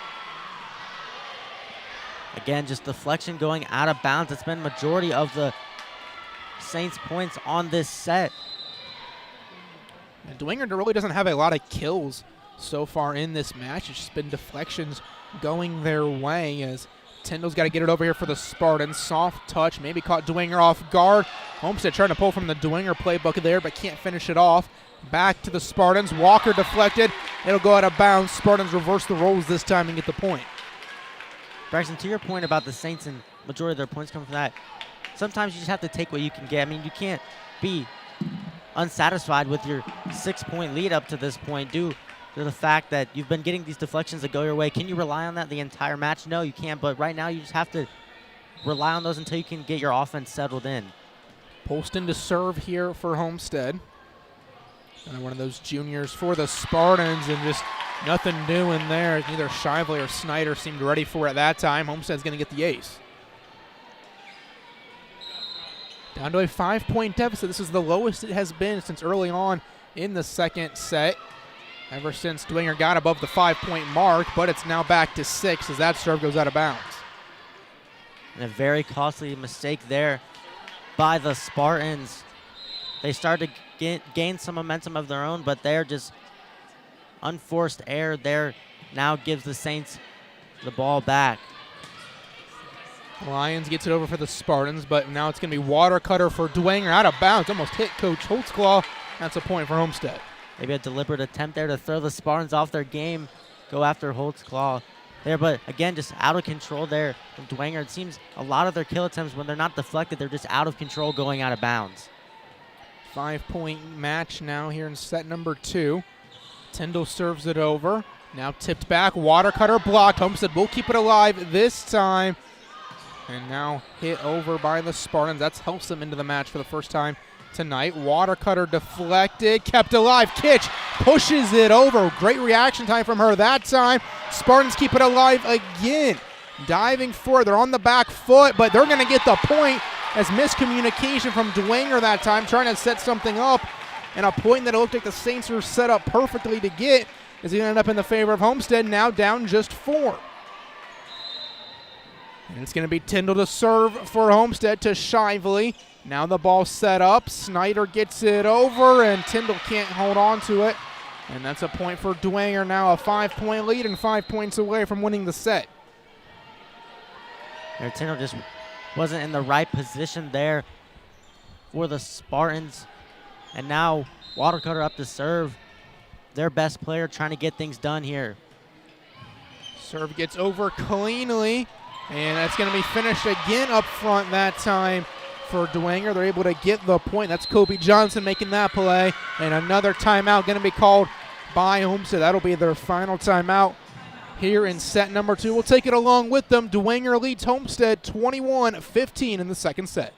C: Again, just deflection going out of bounds. It's been majority of the Saints' points on this set.
A: And Dwenger really doesn't have a lot of kills so far in this match. It's just been deflections going their way as Tyndall's got to get it over here for the Spartans. Soft touch, maybe caught Dwenger off guard. Homestead trying to pull from the Dwenger playbook there, but can't finish it off. Back to the Spartans. Walker deflected. It'll go out of bounds. Spartans reverse the roles this time and get the point.
C: Braxton, to your point about the Saints and majority of their points come from that, sometimes you just have to take what you can get. I mean, you can't be unsatisfied with your 6-point lead up to this point due to the fact that you've been getting these deflections that go your way. Can you rely on that the entire match? No, you can't, but right now you just have to rely on those until you can get your offense settled in.
A: Polston to serve here for Homestead. Another one of those juniors for the Spartans, and just nothing new in there. Neither Shively or Snyder seemed ready for it that time. Homestead's going to get the ace. Down to a 5-point deficit. This is the lowest it has been since early on in the second set. Ever since Dwenger got above the 5-point mark, but it's now back to 6 as that serve goes out of bounds.
C: And a very costly mistake there by the Spartans. They started to gain some momentum of their own, but they're just unforced error there now gives the Saints the ball back.
A: Lions gets it over for the Spartans, but now it's going to be water cutter for Dwenger out of bounds. Almost hit Coach Holtzclaw. That's a point for Homestead.
C: Maybe a deliberate attempt there to throw the Spartans off their game, go after Holtzclaw there, but again, just out of control there from Dwenger. It seems a lot of their kill attempts, when they're not deflected, they're just out of control going out of bounds.
A: 5-point match now here in set number 2. Tyndall serves it over. Now tipped back, water cutter blocked. Homestead will keep it alive this time. And now hit over by the Spartans. That helps them into the match for the first time tonight. Water cutter deflected, kept alive. Kitch pushes it over. Great reaction time from her that time. Spartans keep it alive again. Diving forward, they're on the back foot, but they're going to get the point as miscommunication from Dwenger that time, trying to set something up. And a point that it looked like the Saints were set up perfectly to get is going to end up in the favor of Homestead, now down just 4. And it's going to be Tyndall to serve for Homestead to Shively. Now the ball set up. Snyder gets it over, and Tyndall can't hold on to it. And that's a point for Dwenger, now a 5-point lead and 5 points away from winning the set.
C: Tyndall just wasn't in the right position there for the Spartans. And now water cutter up to serve their best player trying to get things done here.
A: Serve gets over cleanly, and that's going to be finished again up front that time for Dwenger. They're able to get the point. That's Kobe Johnson making that play, and another timeout going to be called by Homestead. That'll be their final timeout here in set number 2. We'll take it along with them. Dwenger leads Homestead 21-15 in the second set.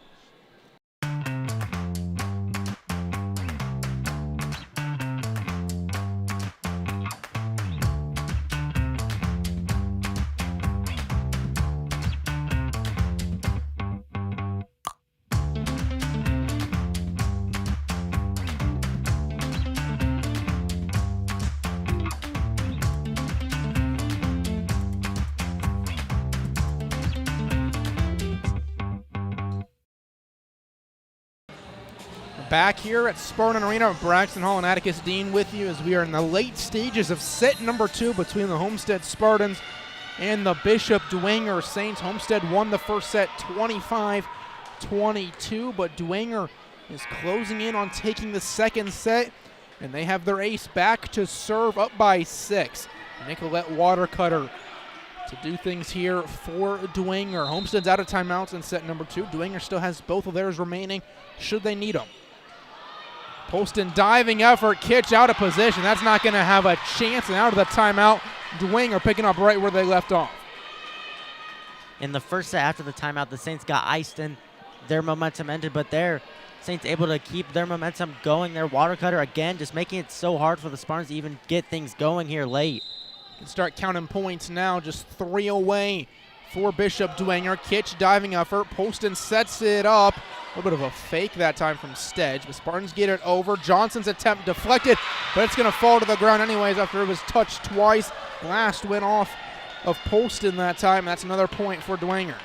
A: Back here at Spartan Arena, Braxton Hall and Atticus Dean with you as we are in the late stages of set number 2 between the Homestead Spartans and the Bishop Dwenger Saints. Homestead won the first set 25-22, but Dwenger is closing in on taking the second set, and they have their ace back to serve up by 6. Nicolette Watercutter to do things here for Dwenger. Homestead's out of timeouts in set number 2. Dwenger still has both of theirs remaining should they need them. Poston diving effort, Kitch out of position. That's not going to have a chance, and out of the timeout, Dwenger picking up right where they left off.
C: In the first set after the timeout, the Saints got iced and their momentum ended, but there, Saints able to keep their momentum going. Their Watercutter again, just making it so hard for the Spartans to even get things going here late.
A: Can start counting points now, just 3 away for Bishop Dwenger. Kitch diving effort. Poston sets it up. A little bit of a fake that time from Stedge, but Spartans get it over. Johnson's attempt deflected, but it's going to fall to the ground anyways after it was touched twice. Blast went off of Poston that time. That's another point for Dwenger.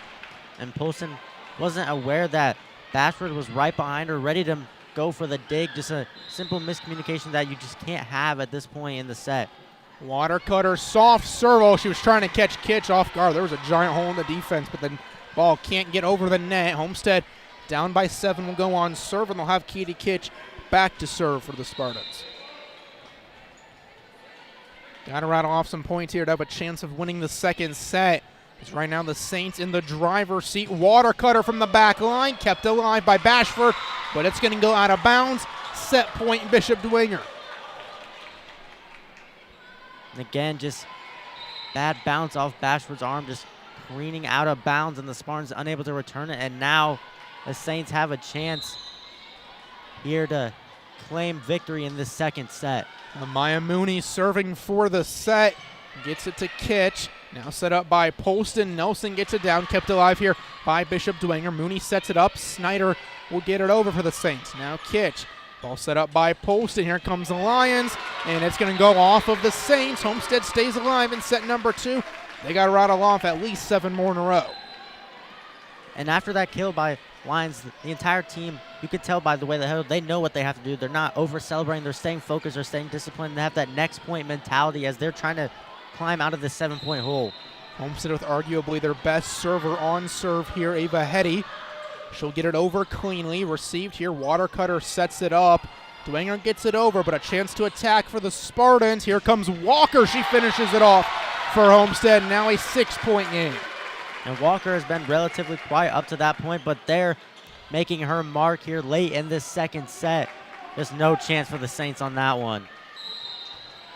C: And Poston wasn't aware that Bashford was right behind her, ready to go for the dig. Just a simple miscommunication that you just can't have at this point in the set.
A: Watercutter, soft serve. Oh, she was trying to catch Kitch off guard. There was a giant hole in the defense, but the ball can't get over the net. Homestead down by 7 will go on serve, and they'll have Katie Kitch back to serve for the Spartans. Got to rattle off some points here to have a chance of winning the second set. It's right now the Saints in the driver's seat. Watercutter from the back line, kept alive by Bashford, but it's going to go out of bounds. Set point, Bishop Dwenger.
C: And again, just bad bounce off Bashford's arm, just careening out of bounds, and the Spartans unable to return it. And now the Saints have a chance here to claim victory in this second set.
A: Maya Mooney serving for the set. Gets it to Kitch. Now set up by Poston. Nelson gets it down. Kept alive here by Bishop Dwenger. Mooney sets it up. Snyder will get it over for the Saints. Now Kitch. Ball set up by Poston. Here comes the Lions. And it's going to go off of the Saints. Homestead stays alive in set number 2. They got to rattle off at least 7 more in a row.
C: And after that kill by Lions, the entire team, you could tell by the way they know what they have to do. They're not over-celebrating. They're staying focused. They're staying disciplined. They have that next point mentality as they're trying to climb out of the 7-point hole.
A: Homestead with arguably their best server on serve here, Ava Hetty. She'll get it over cleanly. Received here. Watercutter sets it up. Dwenger gets it over, but a chance to attack for the Spartans. Here comes Walker. She finishes it off for Homestead. Now a 6-point game.
C: And Walker has been relatively quiet up to that point, but they're making her mark here late in this second set. There's no chance for the Saints on that one.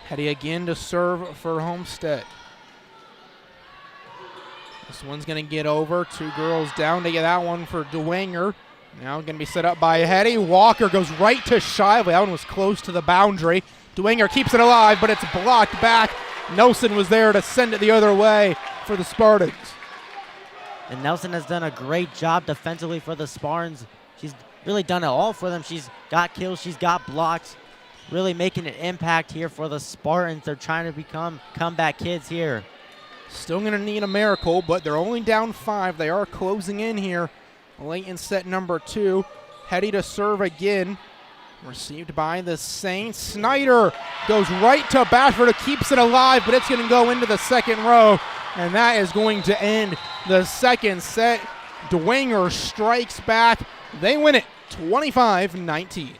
A: Hetty again to serve for Homestead. This one's going to get over. 2 girls down to get that one for Dwenger. Now going to be set up by Hetty. Walker goes right to Shively. That one was close to the boundary. Dwenger keeps it alive, but it's blocked back. Nelson was there to send it the other way for the Spartans.
C: And Nelson has done a great job defensively for the Spartans. She's really done it all for them. She's got kills, she's got blocks, really making an impact here for the Spartans. They're trying to become comeback kids here.
A: Still going to need a miracle, but they're only down 5. They are closing in here late in set number 2. Hetty to serve again. Received by the Saints. Snyder goes right to Bashford, who keeps it alive, but it's going to go into the second row, and that is going to end the second set. Dwenger strikes back. They win it 25-19.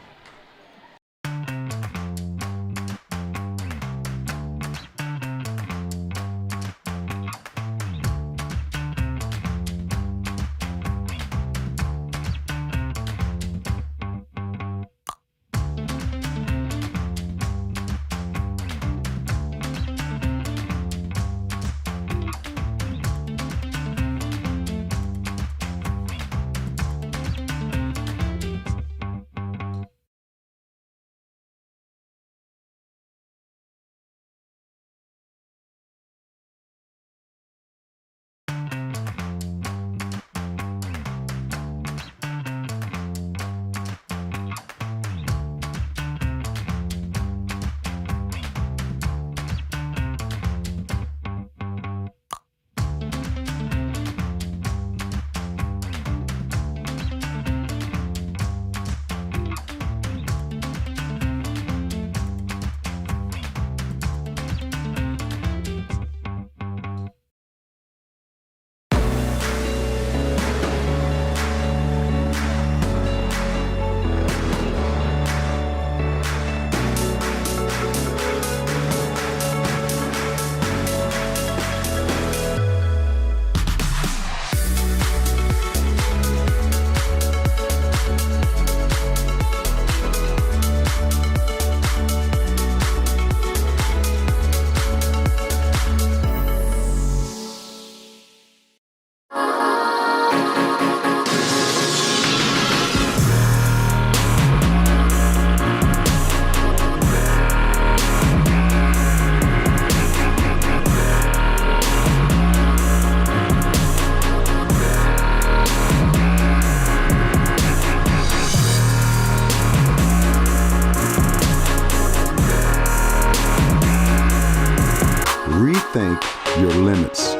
D: Rethink your limits.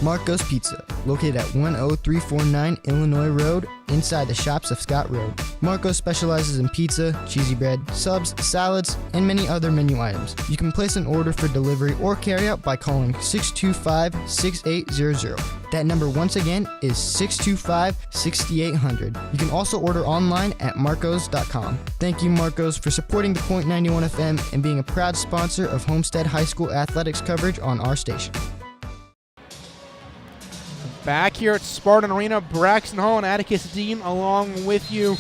F: Marco's Pizza, located at 10349 Illinois Road, inside the shops of Scott Road. Marco's specializes in pizza, cheesy bread, subs, salads, and many other menu items. You can place an order for delivery or carryout by calling 625-6800. That number once again is 625-6800. You can also order online at marcos.com. Thank you, Marcos, for supporting the Point 91 FM and being a proud sponsor of Homestead High School athletics coverage on our station.
A: Back here at Spartan Arena, Braxton Hall and Atticus Dean along with you.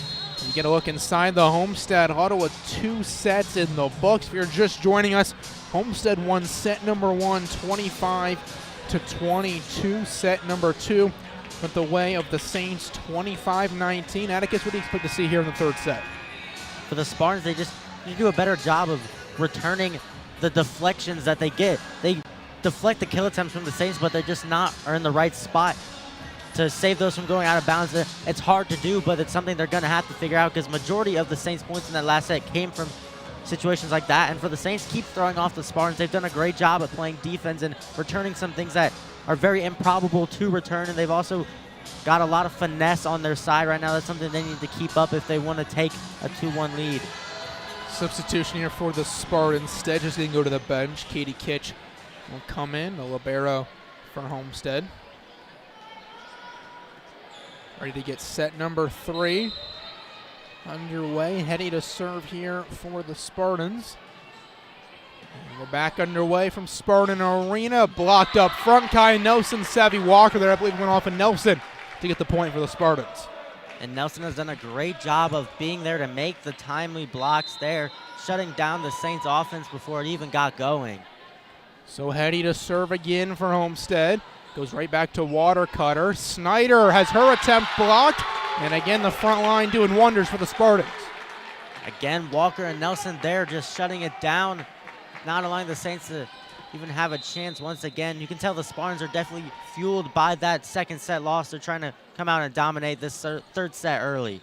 A: You get a look inside the Homestead huddle with 2 sets in the books. If you're just joining us, Homestead won set number 1, 25-22. Set number 2 went the way of the Saints, 25-19. Atticus, what do you expect to see here in the third set?
C: For the Spartans, they just need to do a better job of returning the deflections that they get. They deflect the kill attempts from the Saints, but they're just not in the right spot to save those from going out of bounds. It's hard to do, but it's something they're going to have to figure out because majority of the Saints' points in that last set came from situations like that. And for the Saints, keep throwing off the Spartans. They've done a great job at playing defense and returning some things that are very improbable to return, and they've also got a lot of finesse on their side right now. That's something they need to keep up if they want to take a 2-1 lead.
A: Substitution here for the Spartans. Stead just going to go to the bench. Katie Kitch will come in, the libero for Homestead. Ready to get set number 3 underway. Heading to serve here for the Spartans. And we're back underway from Spartan Arena. Blocked up front. Kai Nelson, Savvy Walker there, I believe, went off of Nelson to get the point for the Spartans.
C: And Nelson has done a great job of being there to make the timely blocks there, shutting down the Saints offense before it even got going.
A: So Hetty to serve again for Homestead. Goes right back to Watercutter. Snyder has her attempt blocked. And again, the front line doing wonders for the Spartans.
C: Again, Walker and Nelson there just shutting it down, not allowing the Saints to even have a chance once again. You can tell the Spartans are definitely fueled by that second set loss. They're trying to come out and dominate this third set early.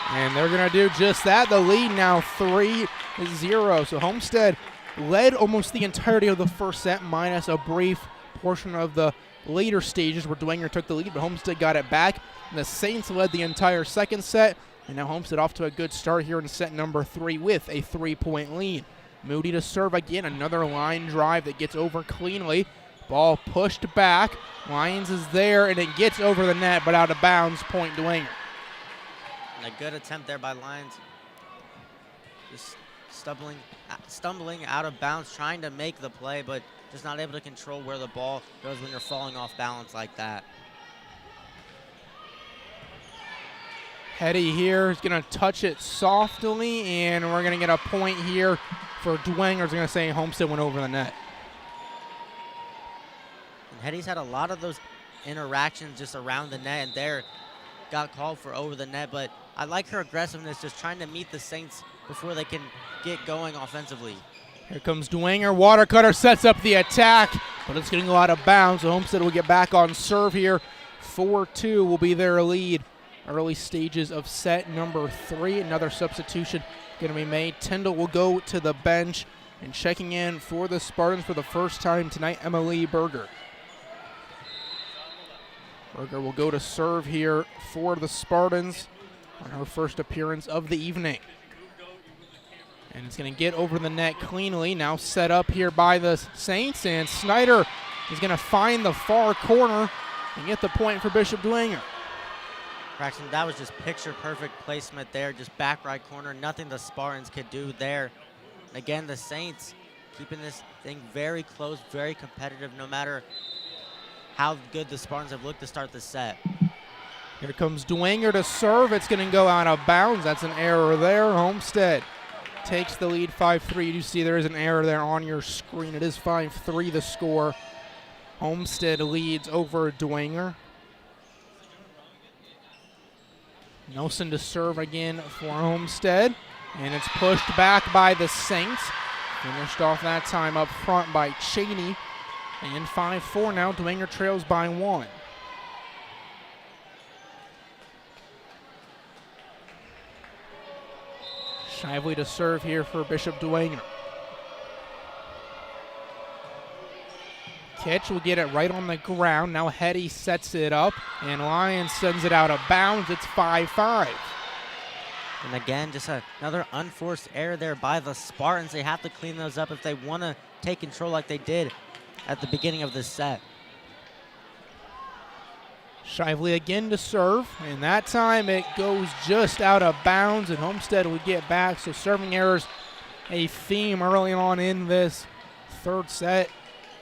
A: And they're going to do just that. The lead now 3-0. So Homestead led almost the entirety of the first set, minus a brief portion of the later stages where Dwenger took the lead, but Homestead got it back. And the Saints led the entire second set, and now Homestead off to a good start here in set number 3 with a 3-point lead. Moody to serve again, another line drive that gets over cleanly. Ball pushed back. Lyons is there, and it gets over the net, but out of bounds, point Dwenger.
C: And a good attempt there by Lyons. Just stumbling out of bounds, trying to make the play, but just not able to control where the ball goes when you're falling off balance like that.
A: Hetty here is going to touch it softly, and we're going to get a point here for Dwenger. Is going to say Homestead went over the net.
C: And Hetty's had a lot of those interactions just around the net, and there got called for over the net, but I like her aggressiveness, just trying to meet the Saints before they can get going offensively.
A: Here comes Dwenger. Watercutter sets up the attack, but it's going to go out of bounds. So Homestead will get back on serve here. 4-2 will be their lead. Early stages of set number 3. Another substitution going to be made. Tyndall will go to the bench, and checking in for the Spartans for the first time tonight, Emily Berger. Berger will go to serve here for the Spartans on her first appearance of the evening. And it's going to get over the net cleanly. Now set up here by the Saints, and Snyder is going to find the far corner and get the point for Bishop Dwenger.
C: Braxton, that was just picture-perfect placement there, just back right corner. Nothing the Spartans could do there. Again, the Saints keeping this thing very close, very competitive, no matter how good the Spartans have looked to start the set.
A: Here comes Dwenger to serve. It's going to go out of bounds. That's an error there. Homestead takes the lead 5-3. You see there is an error there on your screen. It is 5-3 the score. Homestead leads over Dwenger. Nelson to serve again for Homestead, and it's pushed back by the Saints. Finished off that time up front by Cheney, and 5-4 now. Dwenger trails by 1. Shively to serve here for Bishop Dwenger. Kitch will get it right on the ground. Now Hetty sets it up, and Lyons sends it out of bounds. It's 5-5.
C: And again, just another unforced error there by the Spartans. They have to clean those up if they want to take control like they did at the beginning of this set.
A: Shively again to serve, and that time it goes just out of bounds, and Homestead will get back. So serving errors a theme early on in this third set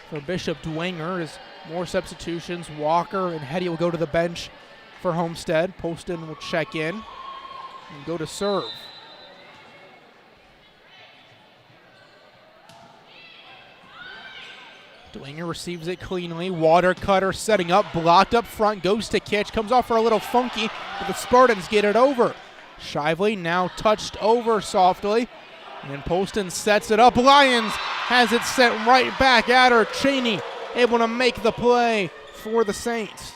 A: for Bishop Dwenger. As more substitutions, Walker and Hetty will go to the bench for Homestead. Poston will check in and go to serve. Dwenger receives it cleanly. Water cutter setting up, blocked up front, goes to Kitch, comes off for a little funky, but the Spartans get it over. Shively now touched over softly, and Poston sets it up. Lyons has it set right back at her. Cheney able to make the play for the Saints.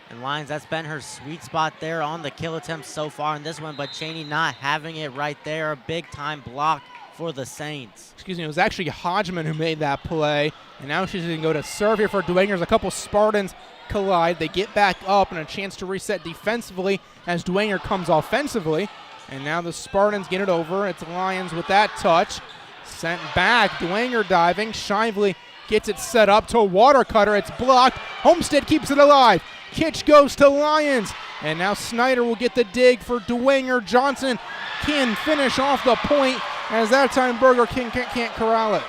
C: And Lyons, that's been her sweet spot there on the kill attempt so far in this one, but Cheney not having it right there. A big time block for the Saints.
A: Excuse me, it was actually Hodgman who made that play, and now she's going to go to serve here for Dwenger. A couple Spartans collide. They get back up and a chance to reset defensively as Dwenger comes offensively, and now the Spartans get it over. It's Lyons with that touch. Sent back, Dwenger diving. Shively gets it set up to Water Cutter. It's blocked. Homestead keeps it alive. Kitch goes to Lyons, and now Snyder will get the dig for Dwenger. Johnson can finish off the point, as that time Berger can't corral it.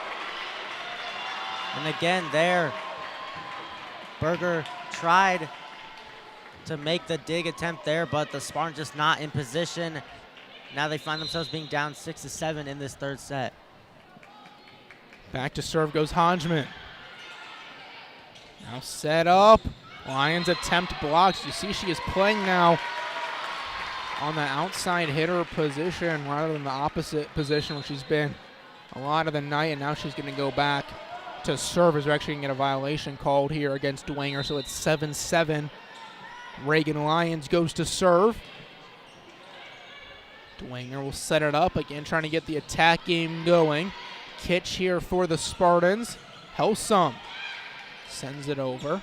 C: And again there, Berger tried to make the dig attempt there, but the Spartans just not in position. Now they find themselves being down 6-7 in this third set.
A: Back to serve goes Hodgman. Now set up. Lions attempt blocks. You see she is playing now on the outside hitter position rather than the opposite position where she's been a lot of the night, and now she's going to go back to serve as we're actually going to get a violation called here against Dwenger. So it's 7-7. Reagan Lyons goes to serve. Dwenger will set it up again, trying to get the attack game going. Kitch here for the Spartans. Helsum sends it over.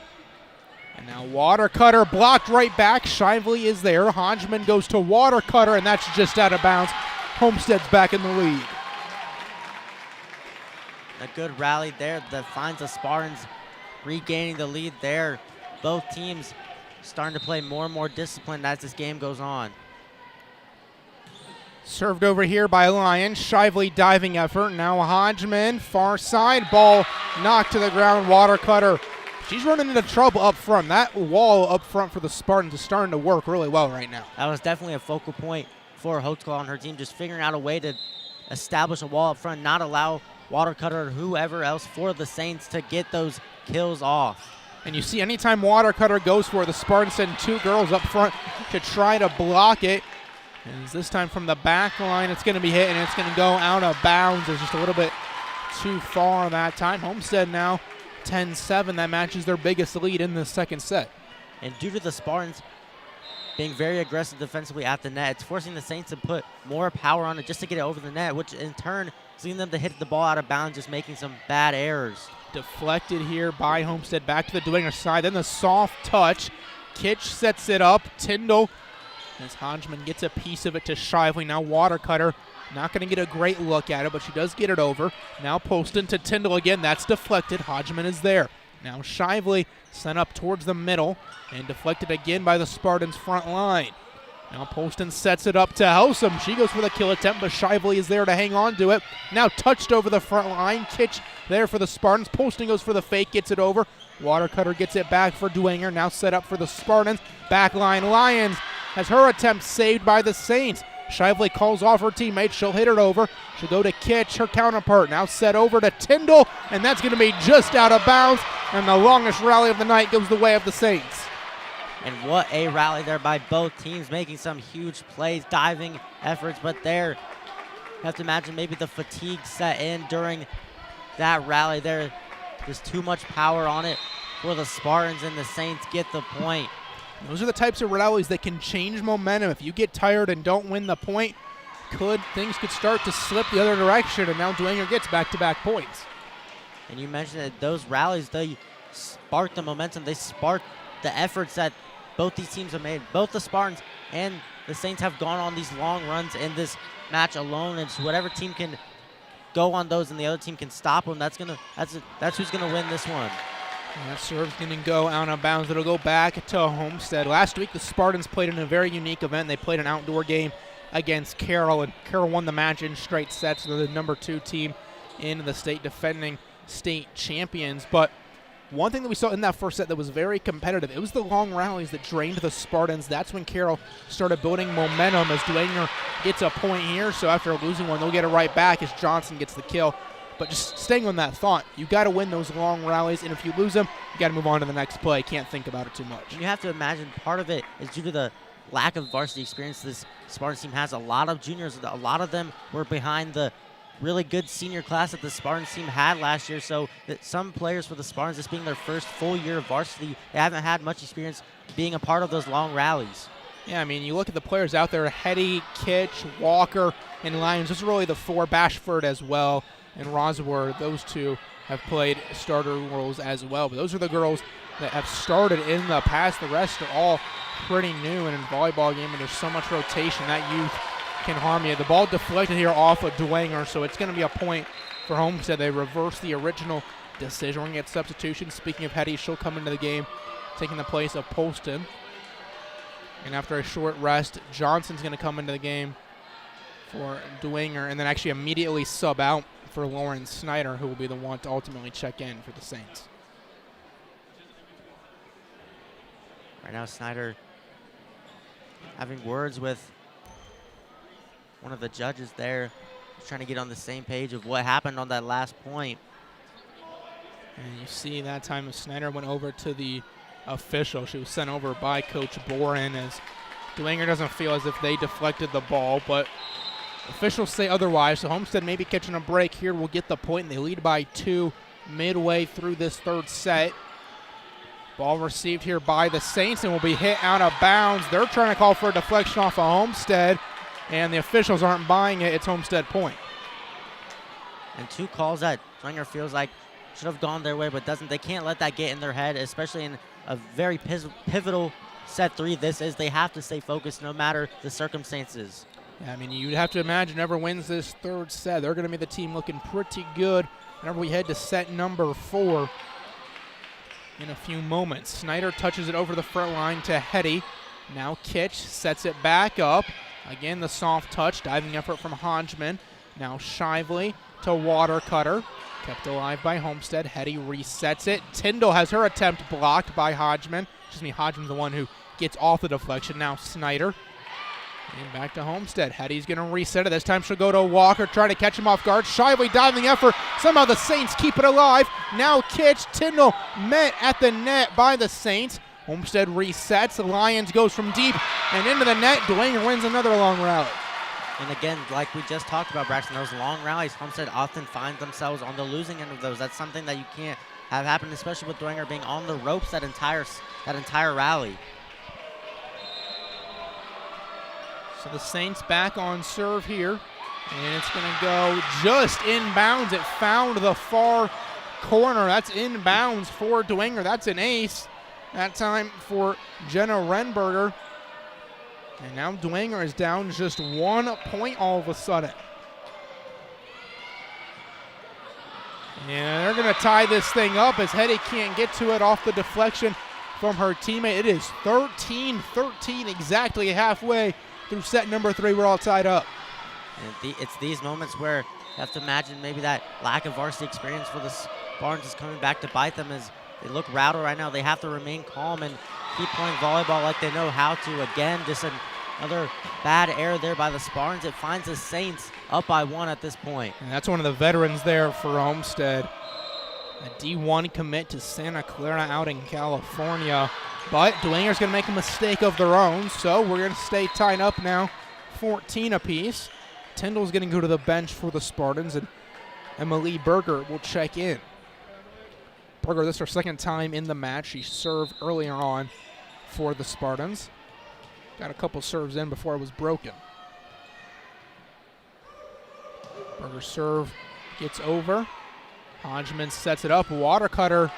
A: And now Water Cutter blocked right back. Shively is there. Hodgman goes to Water Cutter, and that's just out of bounds. Homestead's back in the lead.
C: A good rally there that finds the Spartans regaining the lead there. Both teams starting to play more and more disciplined as this game goes on.
A: Served over here by Lyons. Shively diving effort. Now Hodgman, far side. Ball knocked to the ground. Water Cutter. She's running into trouble up front. That wall up front for the Spartans is starting to work really well right now.
C: That was definitely a focal point for Hotzclaw and her team, just figuring out a way to establish a wall up front, not allow Water Cutter or whoever else for the Saints to get those kills off.
A: And you see anytime Water Cutter goes for it, the Spartans send two girls up front to try to block it. And this time from the back line, it's going to be hit, and it's going to go out of bounds. It's just a little bit too far that time. Homestead now 10-7. That matches their biggest lead in the second set.
C: And due to the Spartans being very aggressive defensively at the net, it's forcing the Saints to put more power on it just to get it over the net, which in turn is leading them to hit the ball out of bounds, just making some bad errors.
A: Deflected here by Homestead. Back to the Dwenger side. Then the soft touch. Kitch sets it up. Tyndall, as Hodgman gets a piece of it to Shively. Now Water Cutter. Not going to get a great look at it, but she does get it over. Now Poston to Tyndall again. That's deflected. Hodgman is there. Now Shively sent up towards the middle and deflected again by the Spartans' front line. Now Poston sets it up to Helsum. She goes for the kill attempt, but Shively is there to hang on to it. Now touched over the front line. Kitch there for the Spartans. Poston goes for the fake, gets it over. Water Cutter gets it back for Dwenger. Now set up for the Spartans. Backline Lyons has her attempt saved by the Saints. Shively calls off her teammate. She'll hit it over. She'll go to Kitch, her counterpart. Now set over to Tyndall, and that's going to be just out of bounds. And the longest rally of the night goes the way of the Saints.
C: And what a rally there by both teams, making some huge plays, diving efforts. But there, you have to imagine maybe the fatigue set in during that rally there. There's too much power on it for the Spartans, and the Saints get the point.
A: Those are the types of rallies that can change momentum. If you get tired and don't win the point, things could start to slip the other direction, and now Dwenger gets back-to-back points.
C: And you mentioned that those rallies, they spark the momentum. They spark the efforts that both these teams have made. Both the Spartans and the Saints have gone on these long runs in this match alone, and so whatever team can go on those and the other team can stop them, that's who's gonna win this one.
A: And that serve's going to go out of bounds. It'll go back to Homestead. Last week, the Spartans played in a very unique event. They played an outdoor game against Carroll, and Carroll won the match in straight sets. They're the number 2 team in the state, defending state champions. But one thing that we saw in that first set that was very competitive, it was the long rallies that drained the Spartans. That's when Carroll started building momentum as Dwenger gets a point here. So after losing one, they'll get it right back as Johnson gets the kill. But just staying on that thought, you got to win those long rallies, and if you lose them, you got to move on to the next play. Can't think about it too much.
C: You have to imagine part of it is due to the lack of varsity experience this Spartans team has. A lot of juniors, a lot of them were behind the really good senior class that the Spartans team had last year. So that some players for the Spartans, this being their first full year of varsity, they haven't had much experience being a part of those long rallies.
A: Yeah, I mean, you look at the players out there, Hetty, Kitch, Walker, and Lyons. Those are really the 4. Bashford as well, and Rosworth. Those 2 have played starter roles as well. But those are the girls that have started in the past. The rest are all pretty new, and in volleyball game, and there's so much rotation, that youth can harm you. The ball deflected here off of Dwenger, so it's going to be a point for Homestead. They reverse the original decision. We're going to get substitutions. Speaking of Hetty, she'll come into the game, taking the place of Polston. And after a short rest, Johnson's going to come into the game for Dwenger, and then actually immediately sub out for Lauren Snyder, who will be the one to ultimately check in for the Saints.
C: Right now, Snyder having words with one of the judges there, trying to get on the same page of what happened on that last point.
A: And you see that time Snyder went over to the official. She was sent over by Coach Boren, as Dwenger doesn't feel as if they deflected the ball, but officials say otherwise. So Homestead maybe catching a break here will get the point, and they lead by 2 midway through this third set. Ball received here by the Saints and will be hit out of bounds. They're trying to call for a deflection off of Homestead, and the officials aren't buying it. It's Homestead point.
C: And 2 calls that Dwenger feels like should have gone their way, but doesn't. They can't let that get in their head, especially in a very pivotal set 3 this is. They have to stay focused no matter the circumstances.
A: Yeah, I mean, you'd have to imagine whoever wins this third set, they're going to be the team looking pretty good whenever we head to set number 4 in a few moments. Snyder touches it over the front line to Hetty. Now Kitch sets it back up. Again, the soft touch, diving effort from Hodgman. Now Shively to Watercutter. Kept alive by Homestead. Hetty resets it. Tyndall has her attempt blocked by Hodgman. Hodgman's the one who gets off the deflection. Now Snyder. And back to Homestead. Hetty's going to reset it. This time she'll go to Walker, trying to catch him off guard. Shively diving effort. Somehow the Saints keep it alive. Now Kitch. Tyndall met at the net by the Saints. Homestead resets. Lyons goes from deep and into the net. Dwenger wins another long rally.
C: And again, like we just talked about, Braxton, those long rallies, Homestead often find themselves on the losing end of those. That's something that you can't have happen, especially with Dwenger being on the ropes that entire rally.
A: So the Saints back on serve here, and it's going to go just inbounds. It found the far corner. That's inbounds for Dwenger. That's an ace. That time for Jenna Renberger. And now Dwenger is down just 1 point all of a sudden. And they're going to tie this thing up as Hetty can't get to it off the deflection from her teammate. It is 13-13, exactly halfway through set number 3. We're all tied up.
C: And it's these moments where you have to imagine maybe that lack of varsity experience for the Spartans is coming back to bite them as they look rattled right now. They have to remain calm and keep playing volleyball like they know how to. Again, just another bad error there by the Spartans. It finds the Saints up by 1 at this point.
A: And that's one of the veterans there for Homestead. a D1 commit to Santa Clara out in California. But Dwenger's going to make a mistake of their own, so we're going to stay tied up now, 14 apiece. Tyndall's going to go to the bench for the Spartans, and Emily Berger will check in. Berger, this is her second time in the match. She served earlier on for the Spartans. Got a couple serves in before it was broken. Berger's serve gets over. Hodgman sets it up, water cutter,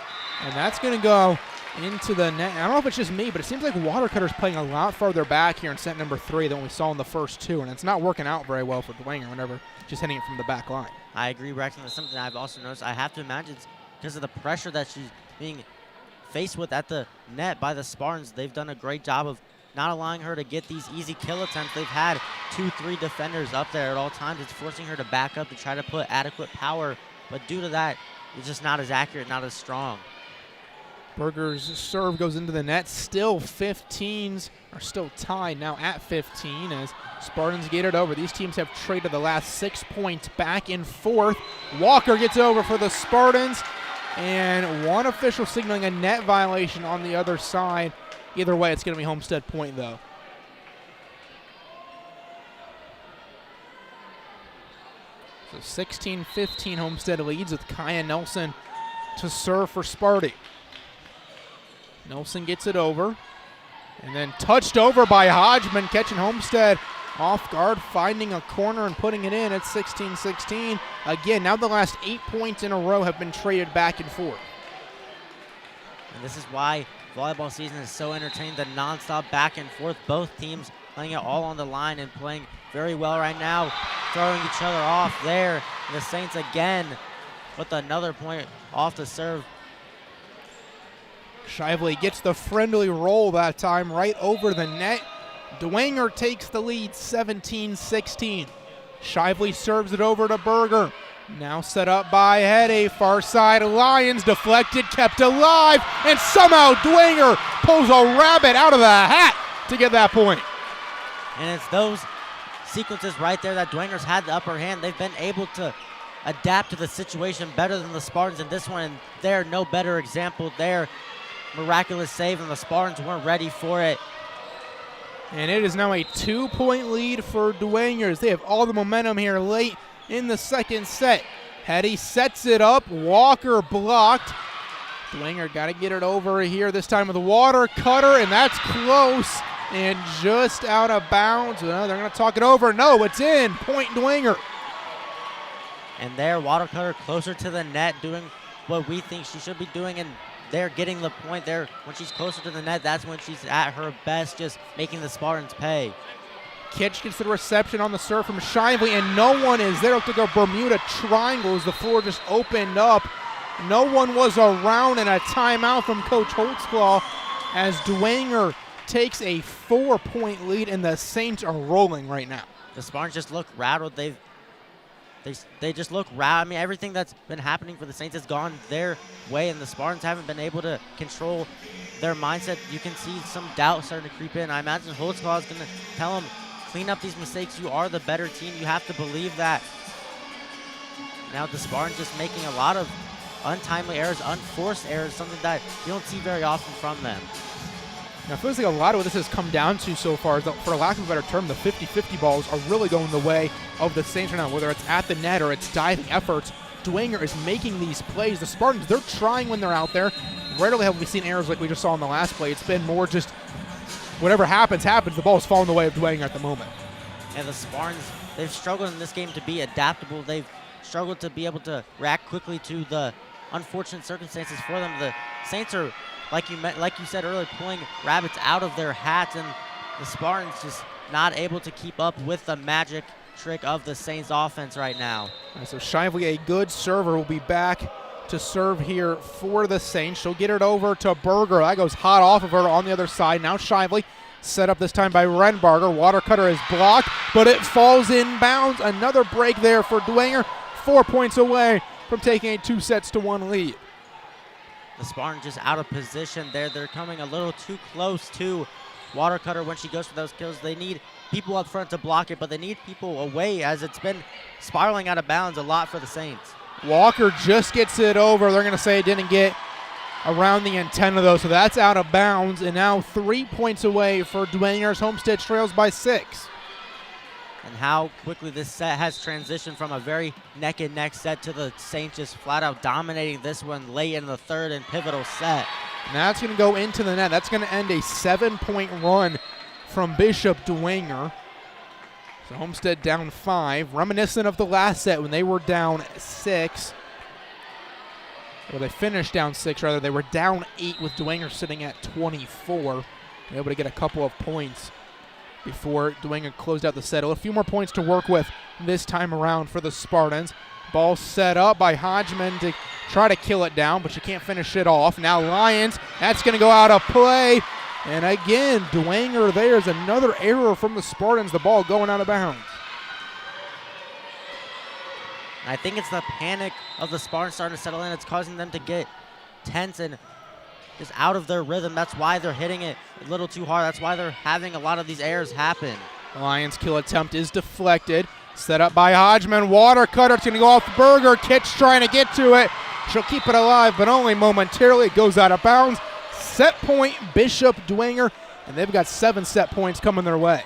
A: and that's going to go into the net. I don't know if it's just me, but it seems like water cutter's playing a lot farther back here in set number 3 than we saw in the first 2, and it's not working out very well for Dwenger whenever she's hitting it from the back line.
C: I agree, Braxton. That's something I've also noticed. I have to imagine it's because of the pressure that she's being faced with at the net by the Spartans. They've done a great job of not allowing her to get these easy kill attempts. They've had 2-3 defenders up there at all times. It's forcing her to back up to try to put adequate power, but due to that, it's just not as accurate, not as strong.
A: Berger's serve goes into the net. Still 15s are still tied now at 15 as Spartans get it over. These teams have traded the last 6 points back and forth. Walker gets over for the Spartans, and one official signaling a net violation on the other side. Either way, it's going to be Homestead point, though. So 16-15 Homestead leads with Kaya Nelson to serve for Sparty. Nelson gets it over, and then touched over by Hodgman, catching Homestead off guard, finding a corner and putting it in at 16-16. Again, now the last 8 points in a row have been traded back and forth.
C: And this is why volleyball season is so entertaining, the nonstop back and forth. Both teams playing it all on the line and playing very well right now, throwing each other off there. The Saints again with another point off the serve.
A: Shively gets the friendly roll that time right over the net. Dwenger takes the lead 17-16. Shively serves it over to Berger. Now set up by Hede, far side Lions, deflected, kept alive, and somehow Dwenger pulls a rabbit out of the hat to get that point.
C: And it's those sequences right there that Dwenger's had the upper hand. They've been able to adapt to the situation better than the Spartans in this one, and they're no better example there. Miraculous save, and the Spartans weren't ready for it.
A: And it is now a 2-point lead for Dwengers. They have all the momentum here late in the second set. Hede sets it up. Walker blocked. Dwenger got to get it over here this time with a water cutter, and that's close and just out of bounds. Well, they're going to talk it over. No, it's in. Point Dwenger.
C: And there, water cutter closer to the net, doing what we think she should be doing, and they're getting the point there. When she's closer to the net, that's when she's at her best, just making the Spartans pay.
A: Kitch gets the reception on the serve from Shively, and no one is there. It took a Bermuda triangle as the floor just opened up. No one was around, and a timeout from Coach Holtzclaw as Dwenger takes a 4-point lead, and the Saints are rolling right now.
C: The Spartans just look rattled. They just look rattled. I mean, everything that's been happening for the Saints has gone their way, and the Spartans haven't been able to control their mindset. You can see some doubt starting to creep in. I imagine Holtzclaw is going to tell them, clean up these mistakes. You are the better team. You have to believe that. Now the Spartans just making a lot of untimely errors, unforced errors, something that you don't see very often from them.
A: Now, it feels like a lot of what this has come down to so far is that, for lack of a better term, the 50-50 balls are really going the way of the Saints right now. Whether it's at the net or it's diving efforts, Dwenger is making these plays. The Spartans, they're trying when they're out there. Rarely have we seen errors like we just saw in the last play. It's been more just whatever happens, happens. The ball's falling the way of Dwenger at the moment.
C: And the Spartans, they've struggled in this game to be adaptable. They've struggled to be able to react quickly to the unfortunate circumstances for them. The Saints are, like you said earlier, pulling rabbits out of their hats, and the Spartans just not able to keep up with the magic trick of the Saints offense right now.
A: Right, so Shively, a good server, will be back to serve here for the Saints. She'll get it over to Berger. That goes hot off of her on the other side. Now Shively, set up this time by Renbarger. Water cutter is blocked, but it falls inbounds. Another break there for Dwenger. 4 points away from taking a 2-1 lead.
C: The Spartans just out of position there. They're coming a little too close to Water Cutter when she goes for those kills. They need people up front to block it, but they need people away as it's been spiraling out of bounds a lot for the Saints.
A: Walker just gets it over. They're going to say it didn't get around the antenna, though, so that's out of bounds. And now 3 points away for Dwengers. Homestead trails by 6.
C: And how quickly this set has transitioned from a very neck-and-neck set to the Saints just flat-out dominating this one late in the third and pivotal set.
A: And that's going to go into the net. That's going to end a 7-point run from Bishop Dwenger. So Homestead down 5, reminiscent of the last set when they were down 6. Well, they finished down 6, rather. They were down 8 with Dwenger sitting at 24. They were able to get a couple of points before Dwenger closed out the set. A few more points to work with this time around for the Spartans. Ball set up by Hodgman to try to kill it down, but she can't finish it off. Now Lions, that's going to go out of play. And again, Dwenger, there's another error from the Spartans, the ball going out of bounds.
C: I think it's the panic of the Spartans starting to settle in. It's causing them to get tense and just out of their rhythm. That's why they're hitting it a little too hard. That's why they're having a lot of these errors happen.
A: Lions kill attempt is deflected. Set up by Hodgman. Water cutter. It's going to go off Berger. Kitch trying to get to it. She'll keep it alive, but only momentarily. It goes out of bounds. Set point, Bishop Dwenger, and they've got 7 set points coming their way.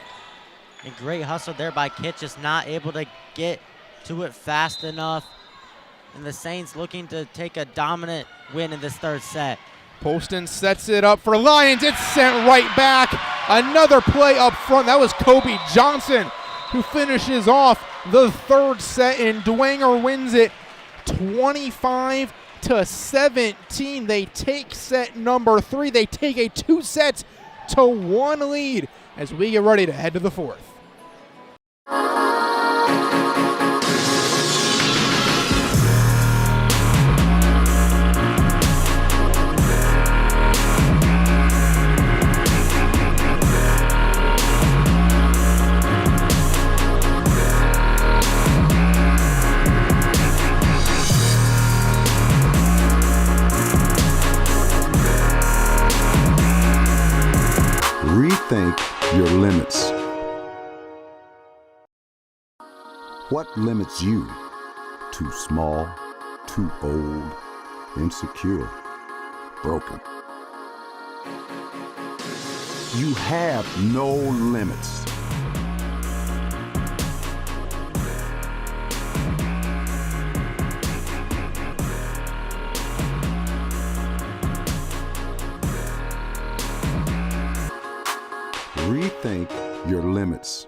C: And great hustle there by Kitch, just not able to get to it fast enough. And the Saints looking to take a dominant win in this third set.
A: Poston sets it up for Lions. It's sent right back. Another play up front. That was Kobe Johnson who finishes off the third set, and Dwenger wins it 25-17. They take set number 3. They take a 2-1 lead as we get ready to head to the fourth.
D: Rethink your limits. What limits you? Too small, too old, insecure, broken. You have no limits. Rethink your limits.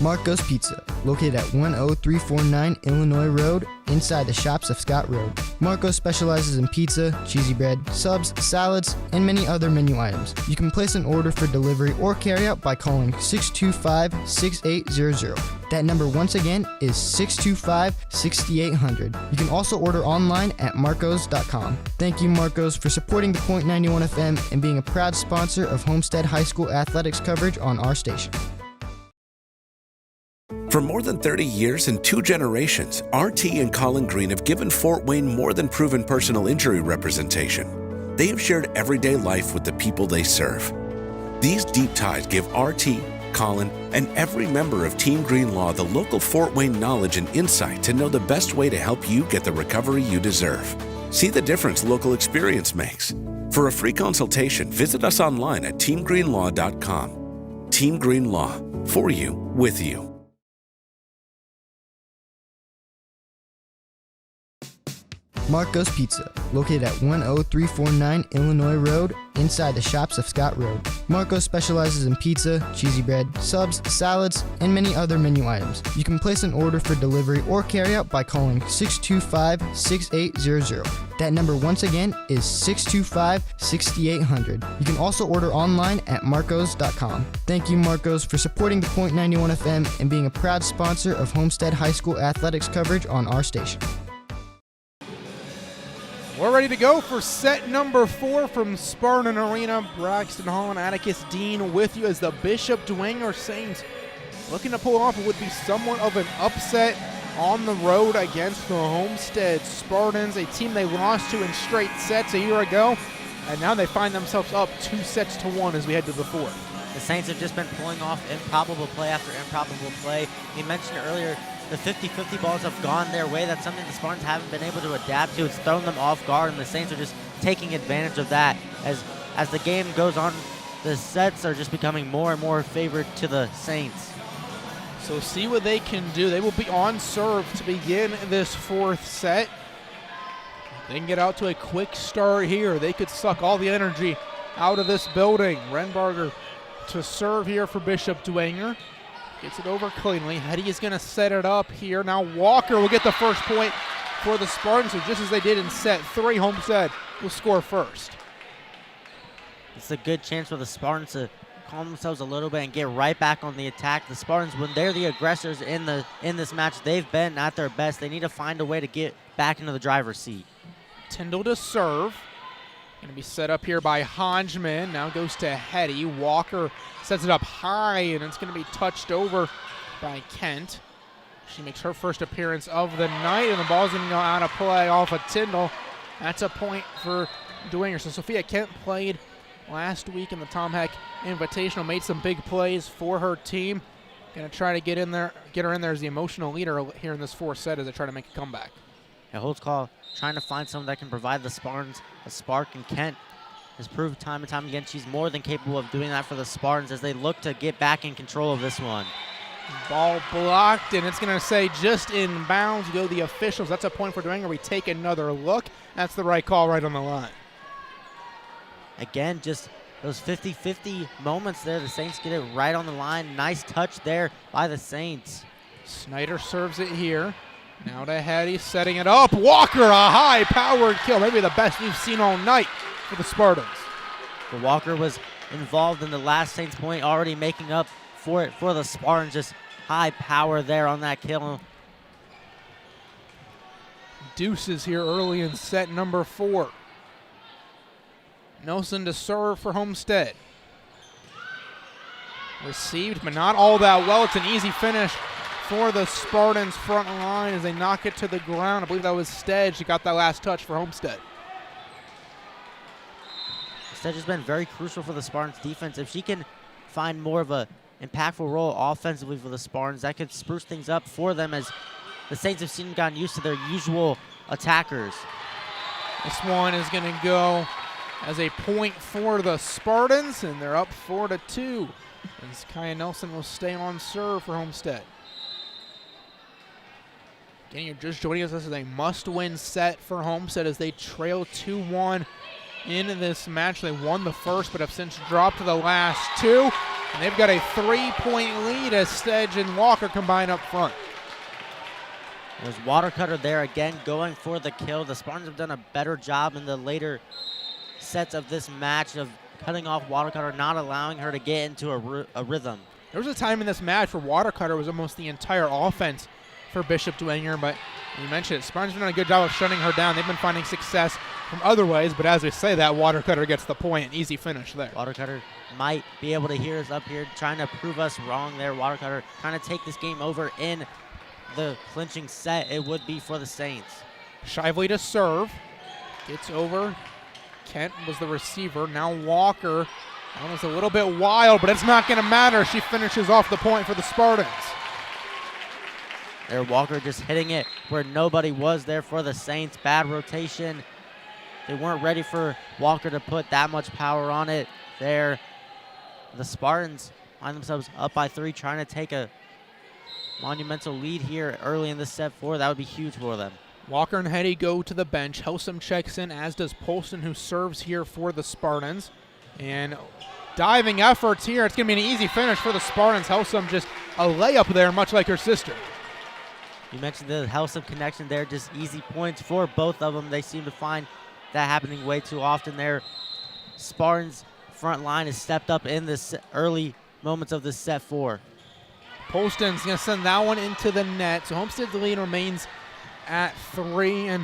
F: Marco's Pizza, located at 10349 Illinois Road, inside the shops of Scott Road. Marco's specializes in pizza, cheesy bread, subs, salads, and many other menu items. You can place an order for delivery or carryout by calling 625-6800. That number once again is 625-6800. You can also order online at marcos.com. Thank you, Marcos, for supporting the Point 91 FM and being a proud sponsor of Homestead High School athletics coverage on our station.
E: For more than 30 years and 2 generations, RT and Colin Green have given Fort Wayne more than proven personal injury representation. They have shared everyday life with the people they serve. These deep ties give RT, Colin, and every member of Team Green Law the local Fort Wayne knowledge and insight to know the best way to help you get the recovery you deserve. See the difference local experience makes. For a free consultation, visit us online at teamgreenlaw.com. Team Green Law, for you, with you.
F: Marco's Pizza, located at 10349 Illinois Road, inside the shops of Scott Road. Marco's specializes in pizza, cheesy bread, subs, salads, and many other menu items. You can place an order for delivery or carryout by calling 625-6800. That number once again is 625-6800. You can also order online at marcos.com. Thank you, Marcos, for supporting the Point 91 FM and being a proud sponsor of Homestead High School athletics coverage on our station.
A: We're ready to go for set number 4 from Spartan Arena. Braxton, Holland, Atticus, Dean with you as the Bishop Dwenger Saints looking to pull off what would be somewhat of an upset on the road against the Homestead Spartans, a team they lost to in straight sets a year ago, and now they find themselves up 2-1 as we head to the fourth.
C: The Saints have just been pulling off improbable play after improbable play. You mentioned earlier, the 50-50 balls have gone their way. That's something the Spartans haven't been able to adapt to. It's thrown them off guard, and the Saints are just taking advantage of that. As the game goes on, the sets are just becoming more and more favored to the Saints.
A: So see what they can do. They will be on serve to begin this fourth set. They can get out to a quick start here. They could suck all the energy out of this building. Renbarger to serve here for Bishop Dwenger. Gets it over cleanly. Hetty is going to set it up here. Now Walker will get the first point for the Spartans. So just as they did in set 3, Homestead will score first.
C: It's a good chance for the Spartans to calm themselves a little bit and get right back on the attack. The Spartans, when they're the aggressors in this match, they've been at their best. They need to find a way to get back into the driver's seat.
A: Tyndall to serve. Going to be set up here by Hodgman. Now goes to Hetty. Walker sets it up high, and it's going to be touched over by Kent. She makes her first appearance of the night, and the ball's going to go out of play off of Tyndall. That's a point for Dwenger. So Sophia Kent played last week in the Tom Heck Invitational, made some big plays for her team. Going to try to get her in there as the emotional leader here in this fourth set as they try to make a comeback.
C: Yeah, Holt's call trying to find someone that can provide the Spartans a spark, and Kent has proved time and time again she's more than capable of doing that for the Spartans as they look to get back in control of this one.
A: Ball blocked, and it's going to say just in bounds. Go the officials. That's a point for Dwenger. We take another look. That's the right call right on the line.
C: Again, just those 50-50 moments there. The Saints get it right on the line. Nice touch there by the Saints.
A: Snyder serves it here. Now to Hetty, setting it up. Walker, a high-powered kill. Maybe the best we've seen all night for the Spartans.
C: But Walker was involved in the last Saints point, already making up for it for the Spartans. Just high power there on that kill.
A: Deuces here early in set number 4. Nelson to serve for Homestead. Received, but not all that well. It's an easy finish for the Spartans front line as they knock it to the ground. I believe that was Stedge who got that last touch for Homestead.
C: Stedge has been very crucial for the Spartans defense. If she can find more of a impactful role offensively for the Spartans, that could spruce things up for them as the Saints have seen gotten used to their usual attackers.
A: This one is going to go as a point for the Spartans, and they're up 4-2. As Kaya Nelson will stay on serve for Homestead. Again, you're just joining us. This is a must-win set for Homestead as they trail 2-1 in this match. They won the first, but have since dropped to the last 2. And they've got a 3-point lead as Stedge and Walker combine up front.
C: There's Watercutter there again going for the kill. The Spartans have done a better job in the later sets of this match of cutting off Watercutter, not allowing her to get into a rhythm.
A: There was a time in this match where Watercutter was almost the entire offense for Bishop Dwenger, but you mentioned it. Spartans have done a good job of shutting her down. They've been finding success from other ways, but as we say that, Watercutter gets the point. An easy finish there.
C: Watercutter might be able to hear us up here, trying to prove us wrong there. Watercutter trying to take this game over in the clinching set. It would be for the Saints.
A: Shively to serve. Gets over. Kent was the receiver. Now Walker. That was a little bit wild, but it's not going to matter. She finishes off the point for the Spartans.
C: There, Walker just hitting it where nobody was there for the Saints. Bad rotation. They weren't ready for Walker to put that much power on it there. The Spartans find themselves up by 3, trying to take a monumental lead here early in this set 4. That would be huge for them.
A: Walker and Hetty go to the bench. Helsum checks in, as does Polston, who serves here for the Spartans. And diving efforts here. It's going to be an easy finish for the Spartans. Helsum just a layup there, much like her sister.
C: You mentioned the Helsum connection there. Just easy points for both of them. They seem to find that happening way too often there. Spartans front line has stepped up in this early moments of this set 4.
A: Polston's going to send that one into the net. So Homestead's lead remains at 3, and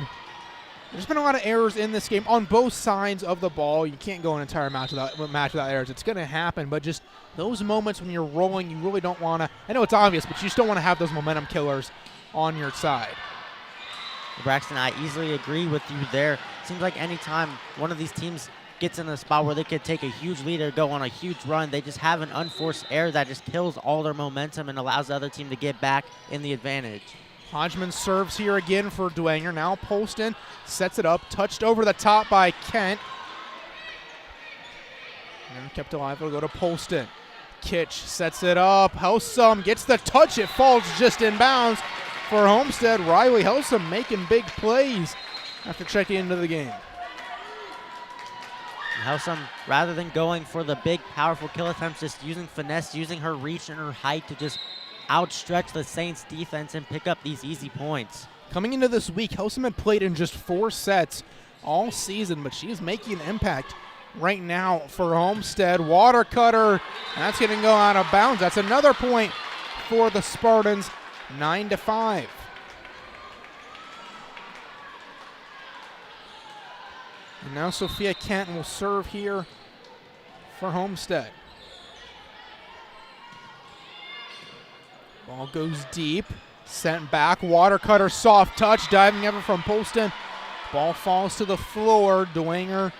A: there's been a lot of errors in this game on both sides of the ball. You can't go an entire match without errors. It's going to happen, but just those moments when you're rolling, you really don't want to. I know it's obvious, but you just don't want to have those momentum killers on your side.
C: Braxton, I easily agree with you there. Seems like anytime one of these teams gets in a spot where they could take a huge lead or go on a huge run. They just have an unforced error that just kills all their momentum and allows the other team to get back in the advantage.
A: Hodgman serves here again for Dwenger. Now Poston sets it up, touched over the top by Kent. And kept alive, it'll go to Poston. Kitch sets it up, Helsum gets the touch, it falls just in bounds for Homestead. Riley Helsum making big plays after checking into the game.
C: Helsum, rather than going for the big, powerful kill attempts, just using finesse, using her reach and her height to just outstretch the Saints defense and pick up these easy points.
A: Coming into this week, Helsum had played in just 4 sets all season, but she is making an impact right now for Homestead. Water cutter, that's going to go out of bounds. That's another point for the Spartans, 9-5. And now Sophia Kent will serve here for Homestead. Ball goes deep, sent back, water cutter, soft touch, diving ever from Poston. Ball falls to the floor. Dwenger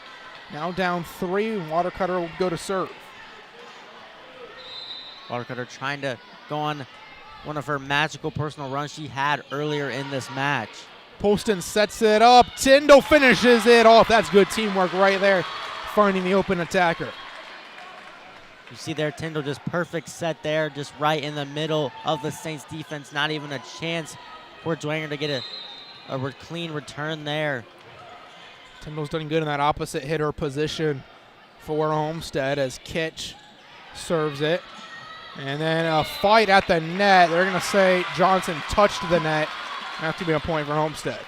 A: now down 3, water cutter will go to serve.
C: Water cutter trying to go on one of her magical personal runs she had earlier in this match.
A: Poston sets it up. Tyndall finishes it off. That's good teamwork right there, finding the open attacker.
C: You see there, Tyndall just perfect set there, just right in the middle of the Saints defense. Not even a chance for Dwenger to get a clean return there.
A: Tyndall's done good in that opposite hitter position for Homestead as Kitch serves it. And then a fight at the net. They're going to say Johnson touched the net. Have to be a point for Homestead.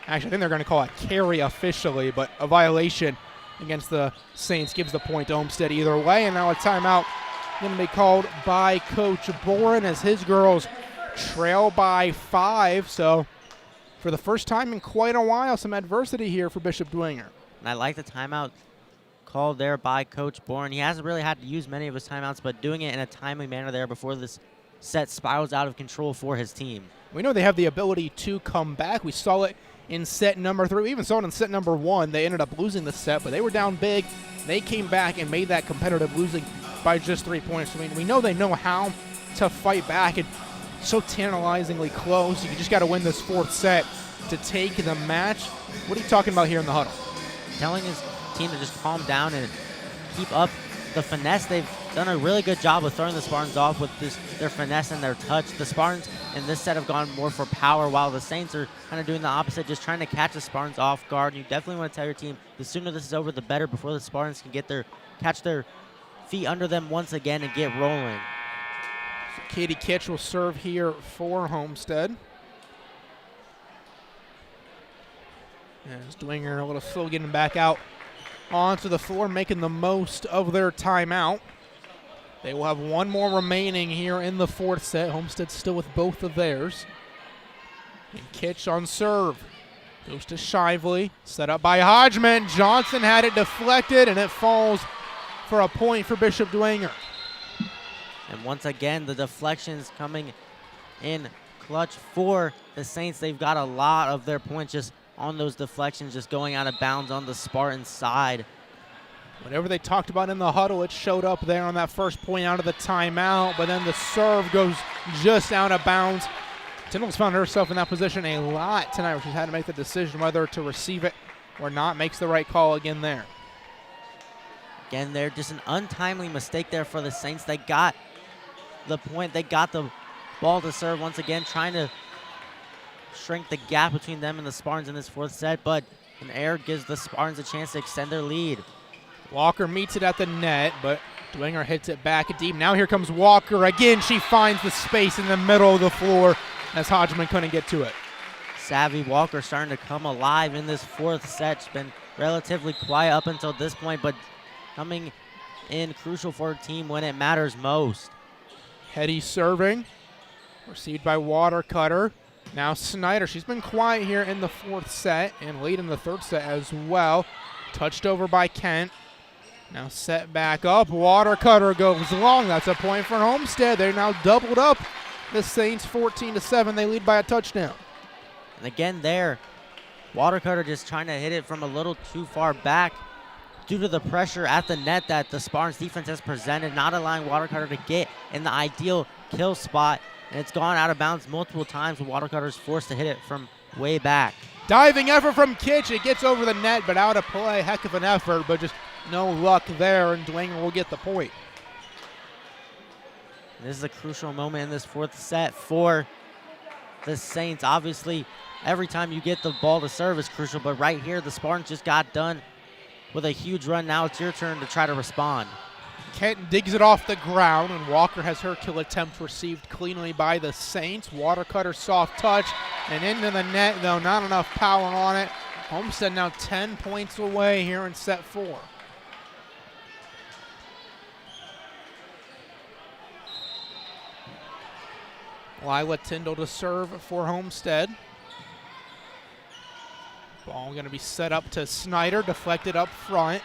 A: Actually, I think they're going to call it carry officially, but a violation against the Saints gives the point to Homestead either way. And now a timeout going to be called by Coach Boren as his girls trail by 5. So for the first time in quite a while, some adversity here for Bishop Dwenger.
C: And I like the timeout called there by Coach Boren. He hasn't really had to use many of his timeouts, but doing it in a timely manner there before this set spirals out of control for his team.
A: We know they have the ability to come back. We saw it in set number 3. We even saw it in set number 1. They ended up losing the set, but they were down big. They came back and made that competitive, losing by just 3 points. I mean, we know they know how to fight back, and so tantalizingly close. You just got to win this 4th set to take the match. What are you talking about here in the huddle?
C: Telling his team to just calm down and keep up the finesse. They've done a really good job of throwing the Spartans off with their finesse and their touch. The Spartans in this set have gone more for power, while the Saints are kind of doing the opposite, just trying to catch the Spartans off guard. You definitely want to tell your team the sooner this is over, the better, before the Spartans can catch their feet under them once again and get rolling.
A: So Katie Kitch will serve here for Homestead. As Dwenger a little slow getting back out onto the floor, making the most of their timeout. They will have one more remaining here in the 4th set. Homestead still with both of theirs. And Kitch on serve. Goes to Shively. Set up by Hodgman. Johnson had it deflected, and it falls for a point for Bishop Dwenger.
C: And once again, the deflections coming in clutch for the Saints. They've got a lot of their points just on those deflections, just going out of bounds on the Spartans' side.
A: Whatever they talked about in the huddle, it showed up there on that first point out of the timeout, but then the serve goes just out of bounds. Tyndall's found herself in that position a lot tonight, where she's had to make the decision whether to receive it or not. Makes the right call again there.
C: Again, there, just an untimely mistake there for the Saints. They got the point. They got the ball to serve once again, trying to shrink the gap between them and the Spartans in this 4th set, but an error gives the Spartans a chance to extend their lead.
A: Walker meets it at the net, but Dwenger hits it back deep. Now here comes Walker again. She finds the space in the middle of the floor as Hodgman couldn't get to it.
C: Savvy Walker starting to come alive in this 4th set. She's been relatively quiet up until this point, but coming in crucial for her team when it matters most.
A: Hetty serving. Received by Water Cutter. Now Snyder. She's been quiet here in the 4th set and late in the 3rd set as well. Touched over by Kent. Now set back up. Water Cutter goes long. That's a point for Homestead. They're now doubled up. The Saints 14-7. They lead by a touchdown.
C: And again there, Watercutter just trying to hit it from a little too far back due to the pressure at the net that the Spartans defense has presented, not allowing Watercutter to get in the ideal kill spot. And it's gone out of bounds multiple times when Watercutter is forced to hit it from way back.
A: Diving effort from Kitch. It gets over the net, but out of play. Heck of an effort, but just no luck there, and Dwenger will get the point.
C: This is a crucial moment in this fourth set for the Saints. Obviously, every time you get the ball to serve is crucial, but right here, the Spartans just got done with a huge run. Now it's your turn to try to respond.
A: Kent digs it off the ground, and Walker has her kill attempt received cleanly by the Saints. Watercutter soft touch, and into the net, though not enough power on it. Homestead now 10 points away here in set 4. Lila Tyndall to serve for Homestead. Ball going to be set up to Snyder, deflected up front.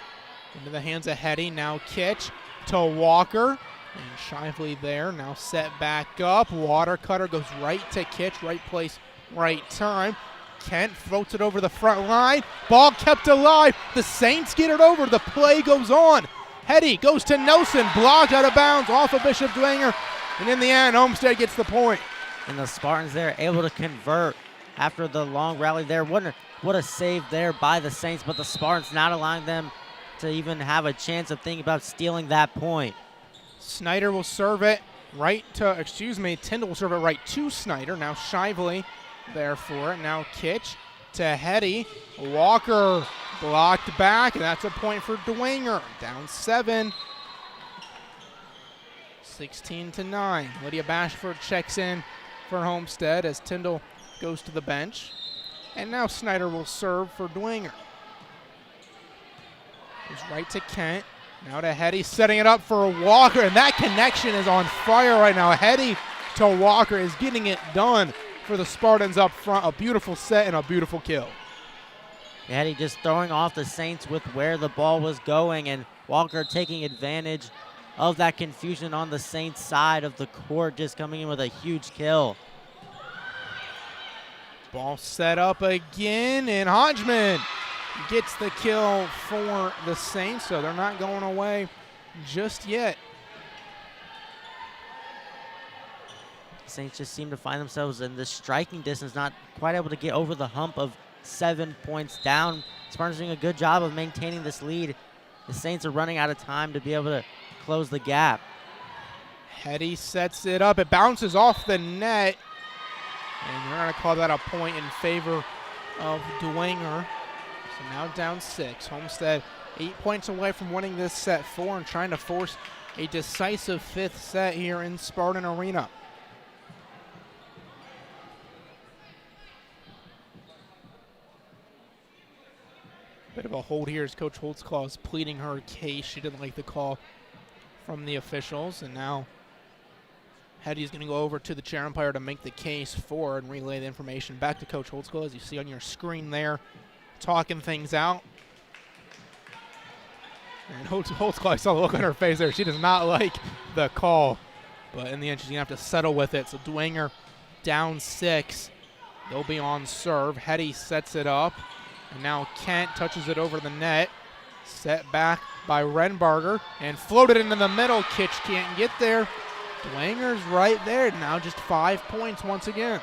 A: Into the hands of Hetty, now Kitch to Walker. And Shively there, now set back up. Watercutter goes right to Kitch, right place, right time. Kent floats it over the front line. Ball kept alive. The Saints get it over. The play goes on. Hetty goes to Nelson, blocked out of bounds off of Bishop Dwenger. And in the end, Homestead gets the point.
C: And the Spartans there able to convert after the long rally there. What a save there by the Saints, but the Spartans not allowing them to even have a chance of thinking about stealing that point.
A: Snyder will serve it right to, Tyndall will serve it right to Snyder. Now Shively there for it. Now Kitch to Hetty. Walker blocked back, and that's a point for Dwenger. Down 7. 16-9. Lydia Bashford checks in for Homestead as Tyndall goes to the bench. And now Snyder will serve for Dwenger. Goes right to Kent. Now to Hetty, setting it up for Walker, and that connection is on fire right now. Hetty to Walker is getting it done for the Spartans up front. A beautiful set and a beautiful kill.
C: Hetty just throwing off the Saints with where the ball was going, and Walker taking advantage of that confusion on the Saints side of the court, just coming in with a huge kill.
A: Ball set up again, and Hodgman gets the kill for the Saints, so they're not going away just yet.
C: The Saints just seem to find themselves in this striking distance, not quite able to get over the hump of 7 points down. Spartans doing a good job of maintaining this lead. The Saints are running out of time to be able to close the gap.
A: Hetty sets it up. It bounces off the net, and we're going to call that a point in favor of Dwenger. So now down 6. Homestead 8 points away from winning this set 4 and trying to force a decisive 5th set here in Spartan Arena. Bit of a hold here as Coach Holtzclaw is pleading her case. She didn't like the call from the officials, and now Hetty's going to go over to the chair umpire to make the case for and relay the information back to Coach Holtzclaw, as you see on your screen there, talking things out. And Holtzclaw, I saw the look on her face there. She does not like the call, but in the end, she's going to have to settle with it. So Dwenger down 6. They'll be on serve. Hetty sets it up, and now Kent touches it over the net. Set back by Renbarger and floated into the middle. Kitch can't get there. Dwenger's right there. Now just 5 points once again.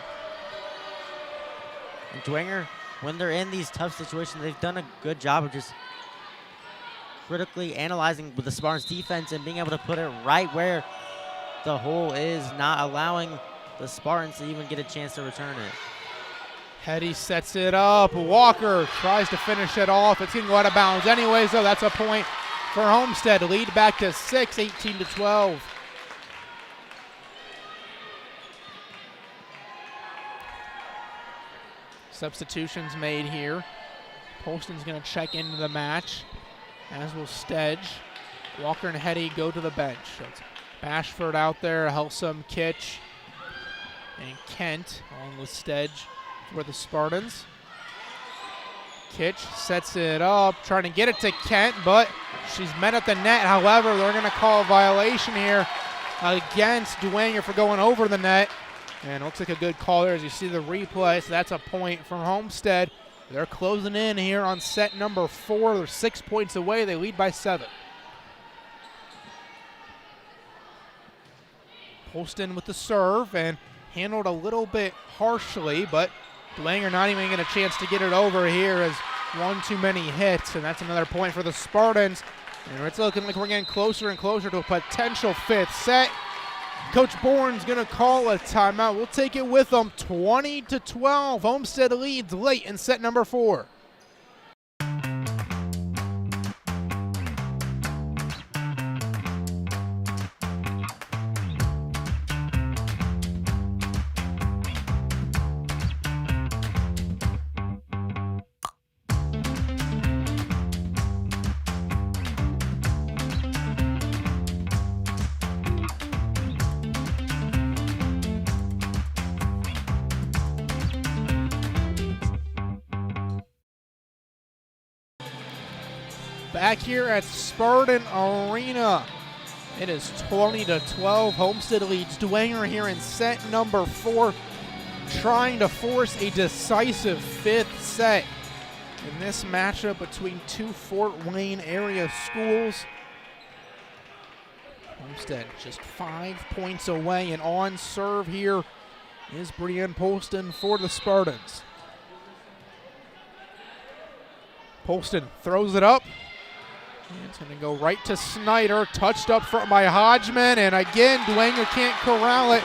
C: And Dwenger, when they're in these tough situations, they've done a good job of just critically analyzing with the Spartans defense and being able to put it right where the hole is, not allowing the Spartans to even get a chance to return it.
A: Hetty sets it up. Walker tries to finish it off. It's going to go out of bounds anyway, so that's a point for Homestead. Lead back to 6, 18-12. Substitutions made here. Poston's going to check into the match, as will Stedge. Walker and Hetty go to the bench. So it's Bashford out there, Helsum, Kitch, and Kent, along with Stedge for the Spartans. Kitch sets it up, trying to get it to Kent, but she's met at the net. However, they're going to call a violation here against Dwenger for going over the net. And it looks like a good call there as you see the replay. So that's a point from Homestead. They're closing in here on set number 4. They're 6 points away. They lead by 7. Poston with the serve and handled a little bit harshly, but Dwenger not even getting a chance to get it over here as one too many hits, and that's another point for the Spartans. And it's looking like we're getting closer and closer to a potential 5th set. Coach Bourne's going to call a timeout. We'll take it with them. 20-12. Homestead leads late in set number 4. Back here at Spartan Arena, it is 20-12. Homestead leads Dwenger here in set number 4, trying to force a decisive 5th set in this matchup between two Fort Wayne area schools. Homestead just 5 points away, and on serve here is Brienne Poston for the Spartans. Poston throws it up. And it's going to go right to Snyder, touched up front by Hodgman, and again, Dwenger can't corral it.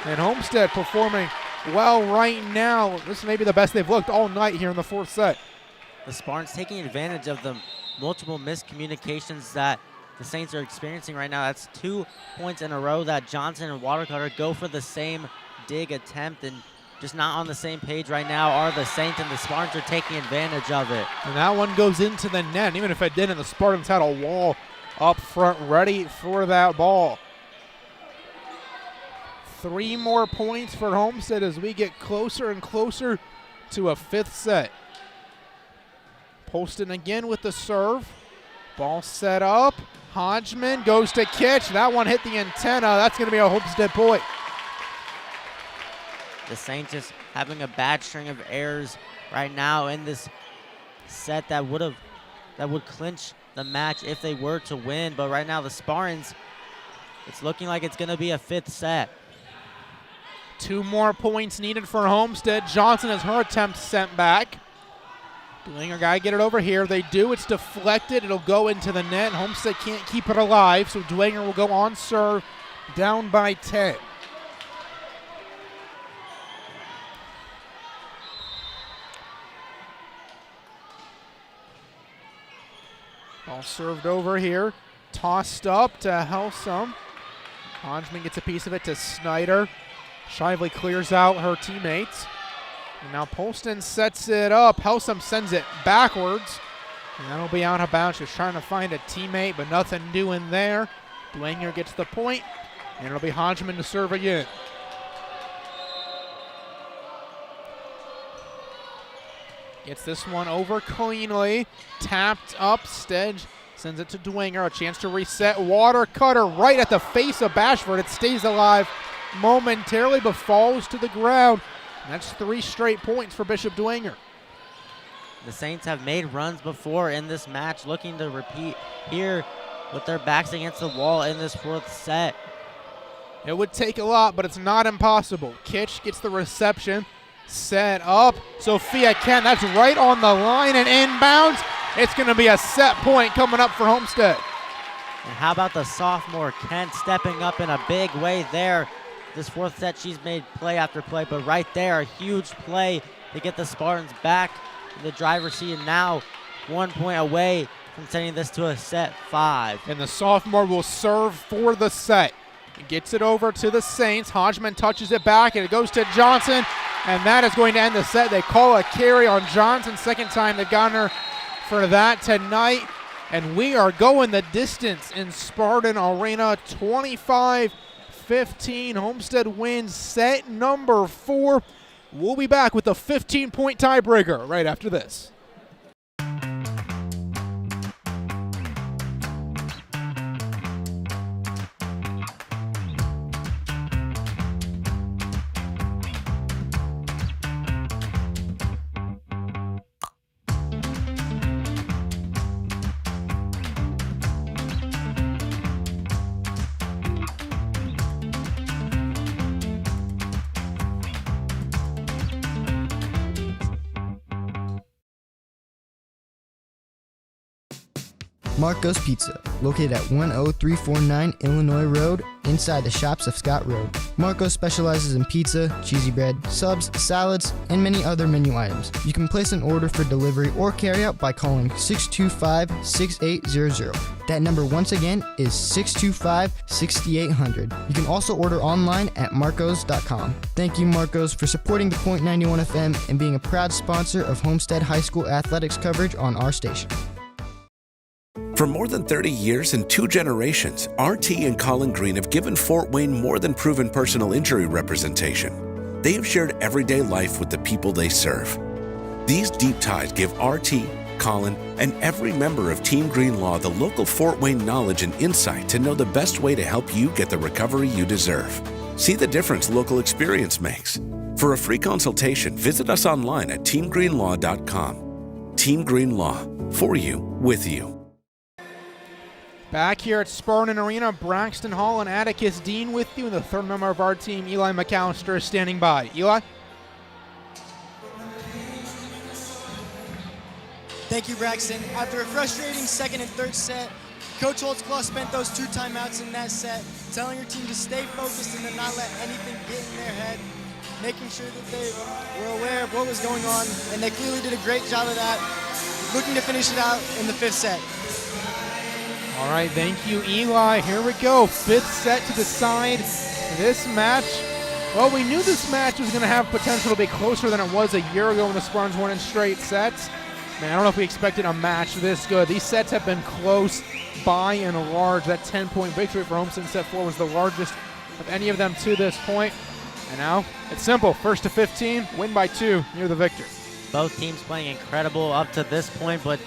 A: And Homestead performing well right now. This may be the best they've looked all night here in the 4th set.
C: The Spartans taking advantage of the multiple miscommunications that the Saints are experiencing right now. That's 2 points in a row that Johnson and Watercutter go for the same dig attempt, and just not on the same page right now are the Saints, and the Spartans are taking advantage of it.
A: And that one goes into the net. And even if it didn't, the Spartans had a wall up front ready for that ball. 3 more points for Homestead as we get closer and closer to a 5th set. Poston again with the serve. Ball set up. Hodgman goes to catch. That one hit the antenna. That's going to be a Homestead point.
C: The Saints just having a bad string of errors right now in this set that would clinch the match if they were to win. But right now the Spartans, it's looking like it's going to be a 5th set.
A: 2 more points needed for Homestead. Johnson has her attempt sent back. Dwenger got to get it over here. They do. It's deflected. It'll go into the net. Homestead can't keep it alive, so Dwenger will go on serve, down by 10. Ball served over here, tossed up to Helsum. Hodgman gets a piece of it to Snyder. Shively clears out her teammates. And now Poston sets it up. Helsum sends it backwards. And that'll be out of bounds. She's trying to find a teammate, but nothing doing there. Dwenger gets the point, and it'll be Hodgman to serve again. Gets this one over cleanly. Tapped up. Stedge sends it to Dwenger. A chance to reset. Watercutter right at the face of Bashford. It stays alive momentarily but falls to the ground. And that's 3 straight points for Bishop Dwenger.
C: The Saints have made runs before in this match, looking to repeat here with their backs against the wall in this 4th set.
A: It would take a lot, but it's not impossible. Kitch gets the reception. Set up. Sophia Kent, that's right on the line and inbounds. It's going to be a set point coming up for Homestead.
C: And how about the sophomore Kent stepping up in a big way there. This 4th set, she's made play after play, but right there, a huge play to get the Spartans back in the driver's seat, and now 1 point away from sending this to a set 5.
A: And the sophomore will serve for the set. He gets it over to the Saints. Hodgman touches it back, and it goes to Johnson, and that is going to end the set. They call a carry on Johnson. 2nd time they've gotten her for that tonight. And we are going the distance in Spartan Arena. 25-15. Homestead wins set number 4. We'll be back with the 15-point tiebreaker right after this.
F: Marco's Pizza, located at 10349 Illinois Road, inside the shops of Scott Road. Marco's specializes in pizza, cheesy bread, subs, salads, and many other menu items. You can place an order for delivery or carryout by calling 625-6800. That number once again is 625-6800. You can also order online at marcos.com. Thank you, Marcos, for supporting the Point 91 FM and being a proud sponsor of Homestead High School athletics coverage on our station.
E: For more than 30 years and 2 generations, RT and Colin Green have given Fort Wayne more than proven personal injury representation. They have shared everyday life with the people they serve. These deep ties give RT, Colin, and every member of Team Green Law the local Fort Wayne knowledge and insight to know the best way to help you get the recovery you deserve. See the difference local experience makes. For a free consultation, visit us online at teamgreenlaw.com. Team Green Law, for you, with you.
A: Back here at Spartan Arena, Braxton Hall and Atticus Dean with you, and the third member of our team, Eli McAllister, is standing by. Eli?
G: Thank you, Braxton. After a frustrating second and third set, Coach Holtzclaw spent those 2 timeouts in that set, telling your team to stay focused and to not let anything get in their head, making sure that they were aware of what was going on, and they clearly did a great job of that, looking to finish it out in the 5th set.
A: All right, thank you, Eli. Here we go. 5th set to decide this match. Well, we knew this match was going to have potential to be closer than it was a year ago when the Spartans won in straight sets. Man, I don't know if we expected a match this good. These sets have been close by and large. That 10-point victory for Homestead in set 4 was the largest of any of them to this point. And now it's simple. 1st to 15, win by 2, you're the victor.
C: Both teams playing incredible up to this point, but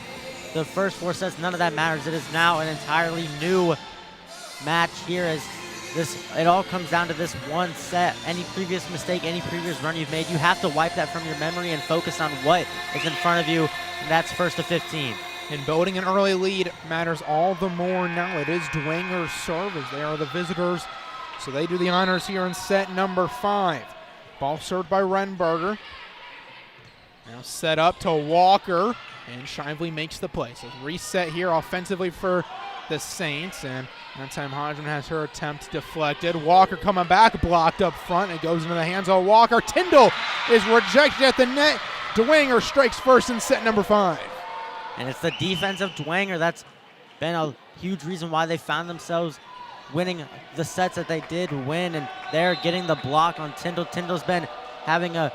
C: the first 4 sets, none of that matters. It is now an entirely new match here as it all comes down to this one set. Any previous mistake, any previous run you've made, you have to wipe that from your memory and focus on what is in front of you, and that's 1st to 15.
A: And building an early lead matters all the more now. It is Dwenger's serve as they are the visitors, so they do the honors here in set number 5. Ball served by Renberger. Now set up to Walker, and Shively makes the play. So reset here offensively for the Saints, and that time Hodgman has her attempt deflected. Walker coming back, blocked up front. It goes into the hands of Walker. Tyndall is rejected at the net. Dwenger strikes first in set number 5.
C: And it's the defense of Dwenger that's been a huge reason why they found themselves winning the sets that they did win, and they're getting the block on Tyndall. Tyndall's been having a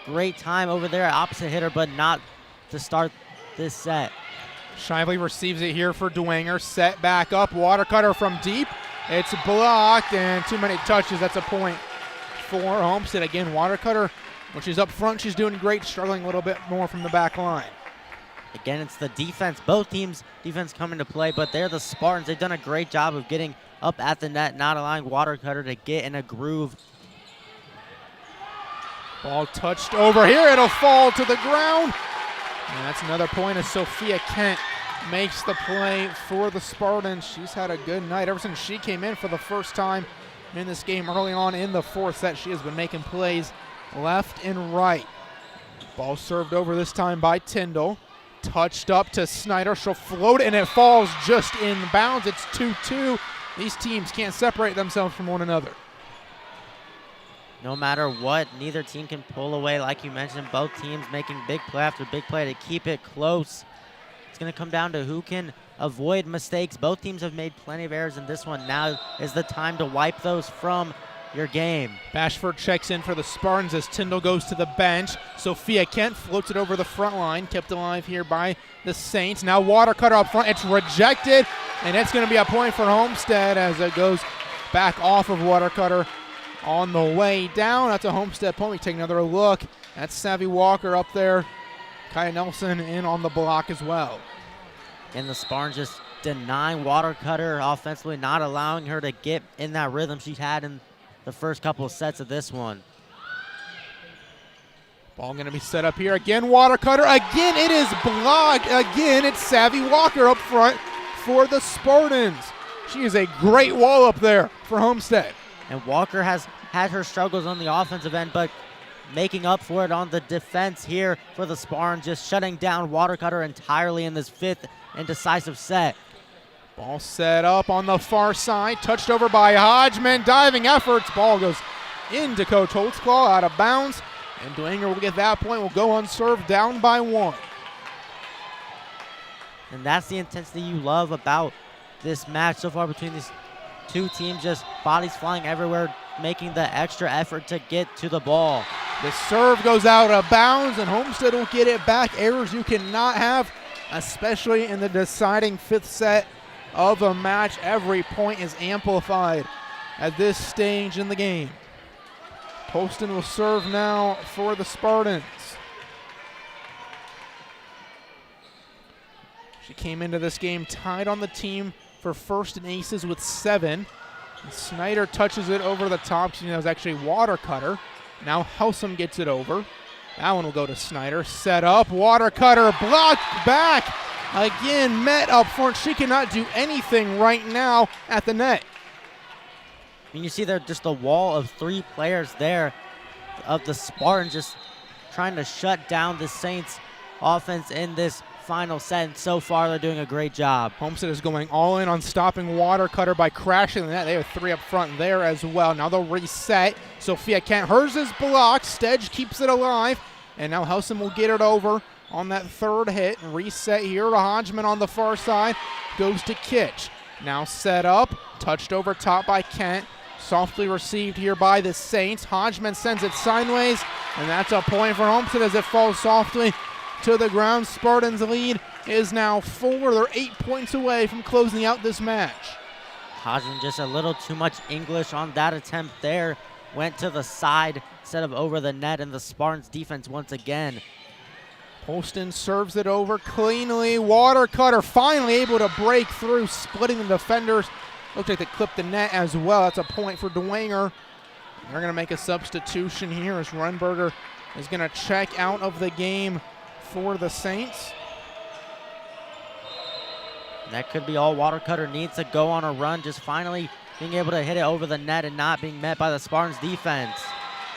C: great time over there at opposite hitter, but not to start this set.
A: Shively receives it here for Dwenger. Set back up. Water cutter from deep. It's blocked, and too many touches. That's a point for Homestead. Again, water cutter, when she's up front, she's doing great, struggling a little bit more from the back line.
C: Again, it's the defense. Both teams' defense come into play, but they're the Spartans. They've done a great job of getting up at the net, not allowing water cutter to get in a groove.
A: Ball touched over here. It'll fall to the ground. And that's another point as Sophia Kent makes the play for the Spartans. She's had a good night ever since she came in for the first time in this game early on in the 4th set. She has been making plays left and right. Ball served over this time by Tyndall. Touched up to Snyder. She'll float it, and it falls just in bounds. It's 2-2. These teams can't separate themselves from one another.
C: No matter what, neither team can pull away. Like you mentioned, both teams making big play after big play to keep it close. It's going to come down to who can avoid mistakes. Both teams have made plenty of errors in this one. Now is the time to wipe those from your game.
A: Bashford checks in for the Spartans as Tyndall goes to the bench. Sophia Kent floats it over the front line, kept alive here by the Saints. Now water cutter up front. It's rejected, and it's going to be a point for Homestead as it goes back off of water cutter. On the way down, that's a Homestead point. We take another look. That's Savvy Walker up there. Kaya Nelson in on the block as well.
C: And the Spartans just denying water cutter offensively, not allowing her to get in that rhythm she had in the first couple of sets of this one.
A: Ball going to be set up here. Again, water cutter. Again, it is blocked. Again, it's Savvy Walker up front for the Spartans. She is a great wall up there for Homestead.
C: And Walker has had her struggles on the offensive end, but making up for it on the defense here for the Spartans, just shutting down water cutter entirely in this 5th and decisive set.
A: Ball set up on the far side, touched over by Hodgman, diving efforts. Ball goes into Coach Holtzclaw, out of bounds, and Dwenger will get that point, will go unserved, down by 1.
C: And that's the intensity you love about this match so far between these two teams, just bodies flying everywhere, making the extra effort to get to the ball.
A: The serve goes out of bounds, and Homestead will get it back. Errors you cannot have, especially in the deciding 5th set of a match. Every point is amplified at this stage in the game. Poston will serve now for the Spartans. She came into this game tied on the team for first in aces with 7. And Snyder touches it over the top. She knows actually water cutter. Now Helsum gets it over. That one will go to Snyder. Set up, water cutter, blocked back. Again, met up front. She cannot do anything right now at the net.
C: And you see there just a wall of 3 players there of the Spartans just trying to shut down the Saints offense in this final set, and so far they're doing a great job.
A: Homestead is going all in on stopping water cutter by crashing the net. They have 3 up front there as well. Now they'll reset. Sophia Kent, hers is blocked. Stedge keeps it alive, and now Helsum will get it over on that 3rd hit. And reset here to Hodgman on the far side. Goes to Kitch. Now set up, touched over top by Kent. Softly received here by the Saints. Hodgman sends it sideways, and that's a point for Homestead as it falls softly to the ground. Spartans' lead is now 4. They're 8 points away from closing out this match.
C: Hodgman just a little too much English on that attempt there. Went to the side instead of over the net, and the Spartans defense once again.
A: Poston serves it over cleanly. Water cutter finally able to break through, splitting the defenders. Looks like they clipped the net as well. That's a point for Dwenger. They're going to make a substitution here as Runberger is going to check out of the game for the Saints.
C: That could be all water cutter needs to go on a run, just finally being able to hit it over the net and not being met by the Spartans defense.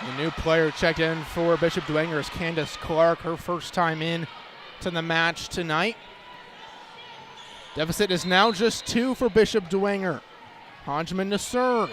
A: The new player checked in for Bishop Dwenger is Candace Clark, her first time in to the match tonight. Deficit is now just 2 for Bishop Dwenger. Hodgman to serve.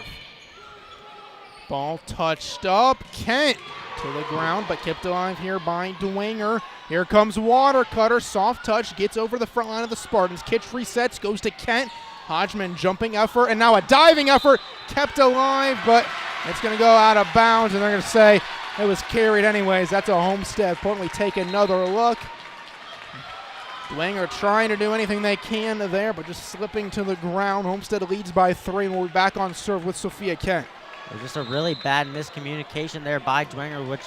A: Ball touched up. Kent to the ground, but kept alive here by Dwenger. Here comes water cutter. Soft touch, gets over the front line of the Spartans. Kitch resets, goes to Kent. Hodgman jumping effort, and now a diving effort. Kept alive, but it's going to go out of bounds, and they're going to say it was carried anyways. That's a Homestead point. We take another look. Dwenger trying to do anything they can there, but just slipping to the ground. Homestead leads by 3, and we'll be back on serve with Sophia Kent.
C: There's just a really bad miscommunication there by Dwenger, which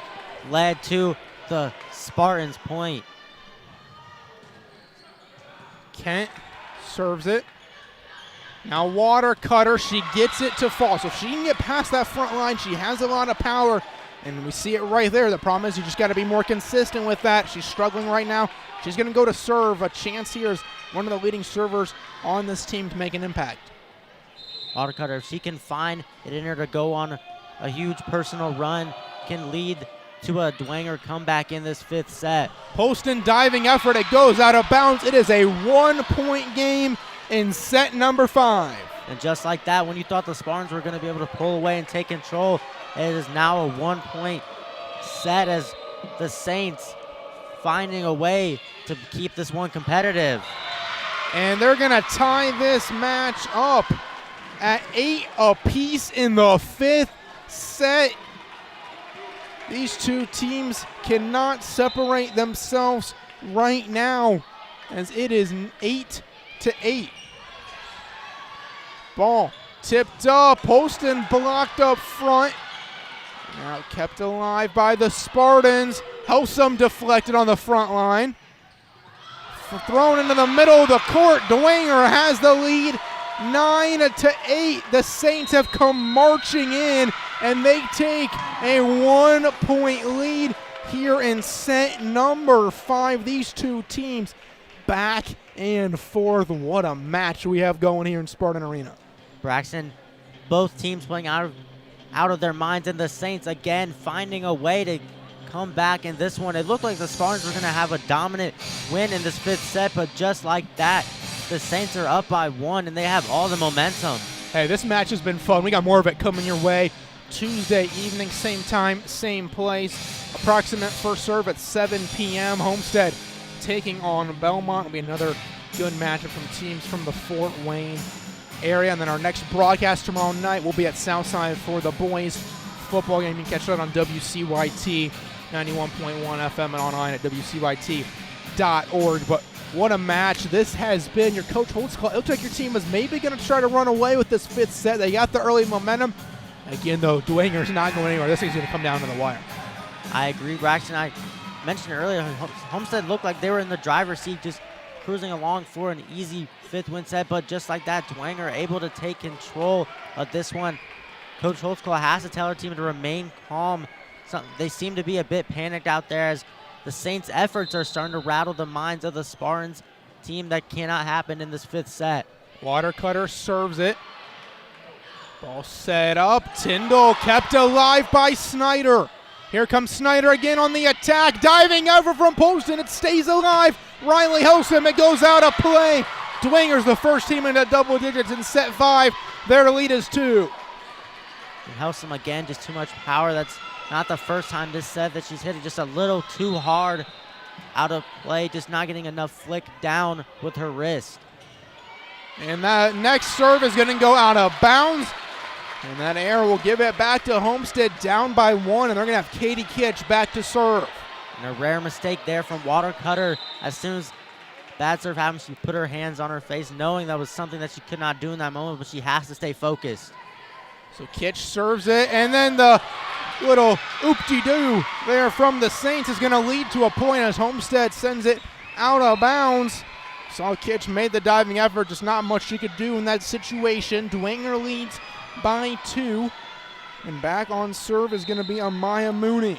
C: led to the Spartans' point.
A: Kent serves it. Now water cutter, she gets it to fall. So if she can get past that front line, she has a lot of power, and we see it right there. The problem is you just got to be more consistent with that. She's struggling right now. She's going to go to serve. A chance here as one of the leading servers on this team to make an impact.
C: Water cutter, if she can find it in her to go on a huge personal run, can lead to a Dwenger comeback in this 5th set.
A: Poston diving effort. It goes out of bounds. It is a 1-point game in set number 5.
C: And just like that, when you thought the Spartans were going to be able to pull away and take control, it is now a 1-point set as the Saints finding a way to keep this one competitive.
A: And they're going to tie this match up at 8 apiece in the 5th set. These two teams cannot separate themselves right now as it is 8-8. Ball tipped up. Poston blocked up front. Now kept alive by the Spartans. Helsum deflected on the front line. Thrown into the middle of the court. Dwenger has the lead. 9-8. The Saints have come marching in, and they take a 1-point lead here in set number 5. These two teams back and forth. What a match we have going here in Spartan Arena.
C: Braxton, both teams playing out of their minds, and the Saints again finding a way to come back in this one. It looked like the Spartans were going to have a dominant win in this 5th set, but just like that, the Saints are up by 1, and they have all the momentum.
A: Hey, this match has been fun. We got more of it coming your way Tuesday evening, same time, same place. Approximate first serve at 7 p.m. Homestead taking on Belmont. Will be another good matchup from teams from the Fort Wayne area. And then our next broadcast tomorrow night will be at Southside for the boys football game. You can catch that on WCYT 91.1 FM and online at WCYT.org. But what a match this has been. Your coach Holtzclaw, it looks like your team is maybe going to try to run away with this 5th set. They got the early momentum. Again, though, Dwenger's not going anywhere. This thing's going to come down to the wire.
C: I agree, Braxton. I mentioned earlier, Homestead looked like they were in the driver's seat, just cruising along for an easy 5th win set, but just like that, Dwenger able to take control of this one. Coach Holtzclaw has to tell her team to remain calm. They seem to be a bit panicked out there as the Saints' efforts are starting to rattle the minds of the Spartans team. That cannot happen in this 5th set.
A: Watercutter serves it. Ball set up. Tyndall kept alive by Snyder. Here comes Snyder again on the attack. Diving over from Poston. It stays alive. Riley Helsum. It goes out of play. Dwenger's the first team into double digits in set 5. Their lead is 2.
C: And Helsum again, just too much power. That's not the first time this set that she's hit it just a little too hard out of play. Just not getting enough flick down with her wrist.
A: And that next serve is going to go out of bounds. And that error will give it back to Homestead down by 1, and they're going to have Katie Kitch back to serve.
C: And a rare mistake there from Watercutter. As soon as bad serve happened, she put her hands on her face, knowing that was something that she could not do in that moment, but she has to stay focused.
A: So Kitch serves it, and then the little oop-de-doo there from the Saints is going to lead to a point as Homestead sends it out of bounds. Saw Kitch made the diving effort, just not much she could do in that situation. Dwenger leads by 2, and back on serve is going to be Amaya Mooney.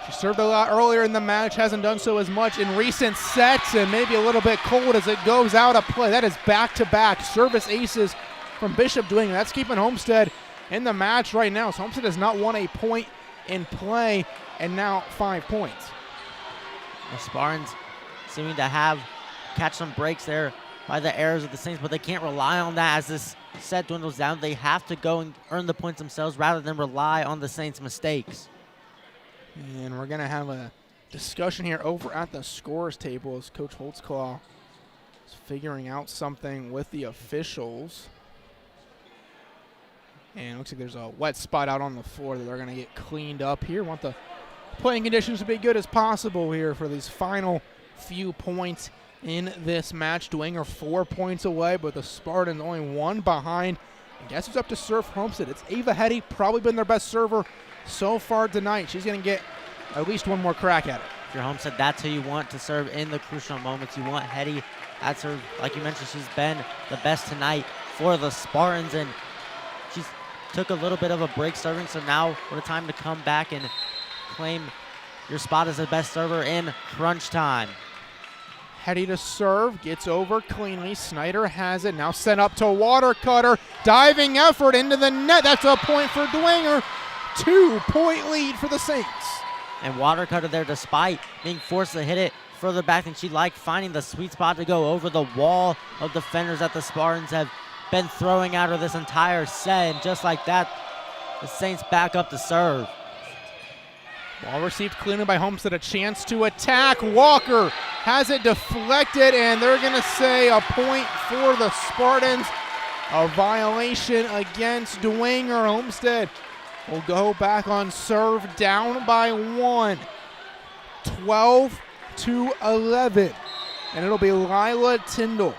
A: She served a lot earlier in the match, hasn't done so as much in recent sets, and maybe a little bit cold as it goes out of play. That is back-to-back service aces from Bishop Dwenger. That's keeping Homestead in the match right now. So Homestead has not won a point in play, and now 5 points.
C: The Spartans seeming to catch some breaks there by the errors of the Saints, but they can't rely on that as this set dwindles down. They have to go and earn the points themselves rather than rely on the Saints' mistakes.
A: And we're going to have a discussion here over at the scores table as Coach Holtzclaw is figuring out something with the officials. And it looks like there's a wet spot out on the floor that they're going to get cleaned up here. Want the playing conditions to be good as possible here for these final few points in this match. Dwenger 4 points away, but the Spartans only 1 behind. And guess who's up to serve for Homestead? It's Ava Hetty, probably been their best server so far tonight. She's going to get at least one more crack at it.
C: If you're Homestead, that's who you want to serve in the crucial moments. You want Hetty. That's her, like you mentioned, she's been the best tonight for the Spartans, and she's took a little bit of a break serving, so now what a time to come back and claim your spot as the best server in crunch time.
A: Hetty to serve, gets over cleanly. Snyder has it, now sent up to Watercutter. Diving effort into the net. That's a point for Dwenger. 2-point lead for the Saints.
C: And Watercutter there, despite being forced to hit it further back than she'd like, finding the sweet spot to go over the wall of defenders that the Spartans have been throwing at her this entire set. And just like that, the Saints back up to serve.
A: Ball received cleanly by Homestead, a chance to attack. Walker has it deflected, and they're going to say a point for the Spartans. A violation against Dwenger. Homestead will go back on serve, down by 1. 12-11. And it'll be Lila Tyndall,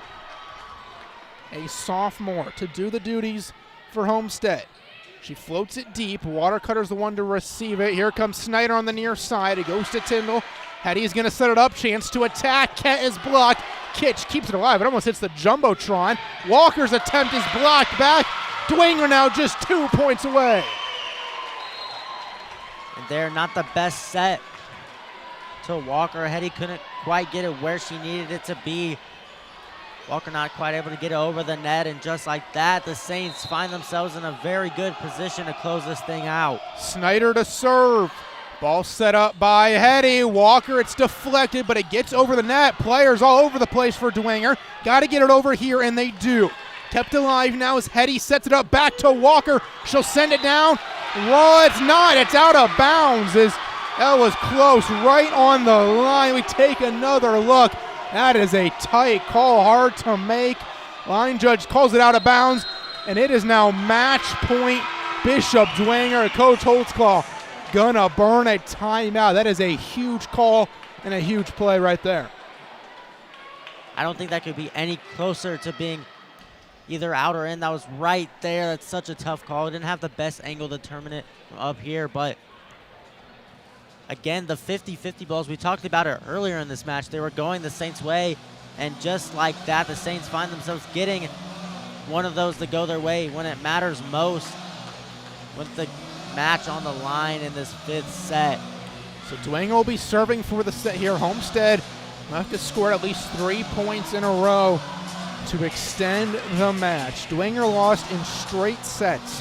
A: a sophomore, to do the duties for Homestead. She floats it deep. Watercutter's the one to receive it. Here comes Snyder on the near side. It goes to Tyndall. Hetty's going to set it up. Chance to attack. Kett is blocked. Kitch keeps it alive. It almost hits the Jumbotron. Walker's attempt is blocked back. Dwenger now just 2 points away.
C: And they're not the best set to Walker. Hetty couldn't quite get it where she needed it to be. Walker not quite able to get it over the net, and just like that, the Saints find themselves in a very good position to close this thing out.
A: Snyder to serve. Ball set up by Hetty. Walker, it's deflected, but it gets over the net. Players all over the place for Dwenger. Got to get it over here, and they do. Kept alive now as Hetty sets it up back to Walker. She'll send it down. Well, it's not. It's out of bounds. That was close, right on the line. We take another look. That is a tight call, hard to make. Line judge calls it out of bounds, and it is now match point. Bishop Dwenger, Coach Holtzclaw, gonna burn a timeout. That is a huge call and a huge play right there.
C: I don't think that could be any closer to being either out or in. That was right there. That's such a tough call. We didn't have the best angle to determine it from up here, but again, the 50-50 balls, we talked about it earlier in this match. They were going the Saints' way, and just like that, the Saints find themselves getting one of those to go their way when it matters most, with the match on the line in this 5th set.
A: So Dwenger will be serving for the set here. Homestead will have to score at least 3 points in a row to extend the match. Dwenger lost in straight sets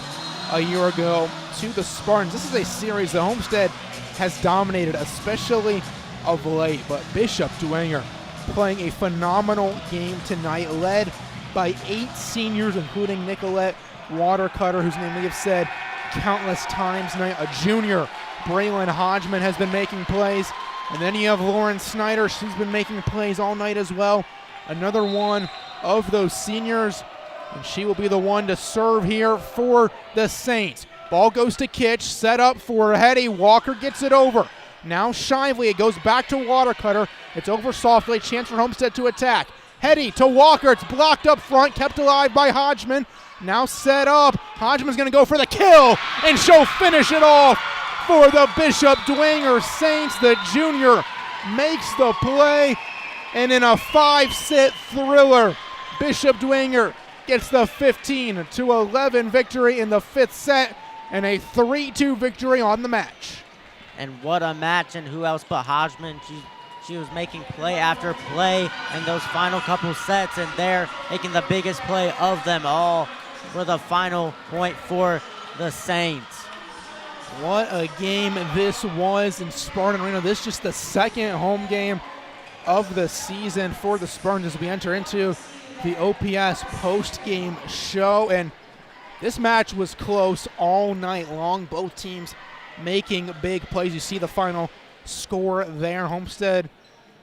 A: a year ago to the Spartans. This is a series that Homestead has dominated, especially of late, but Bishop Dwenger playing a phenomenal game tonight, led by 8 seniors, including Nicolette Watercutter, whose name we have said countless times tonight. A junior, Braylon Hodgman, has been making plays, and then you have Lauren Snyder. She's been making plays all night as well. Another one of those seniors, and she will be the one to serve here for the Saints. Ball goes to Kitch, set up for Hetty. Walker gets it over. Now Shively, it goes back to Watercutter. It's over softly, chance for Homestead to attack. Hetty to Walker, it's blocked up front, kept alive by Hodgman. Now set up, Hodgman's gonna go for the kill, and she'll finish it off for the Bishop Dwenger Saints. The junior makes the play, and in a 5-set thriller, Bishop Dwenger gets the 15-11 victory in the 5th set, and a 3-2 victory on the match.
C: And what a match, and who else but Hodgman. She was making play after play in those final couple sets, and they're making the biggest play of them all for the final point for the Saints.
A: What a game this was in Spartan Arena. This is just the 2nd home game of the season for the Spartans as we enter into the OPS post-game show. And this match was close all night long. Both teams making big plays. You see the final score there. Homestead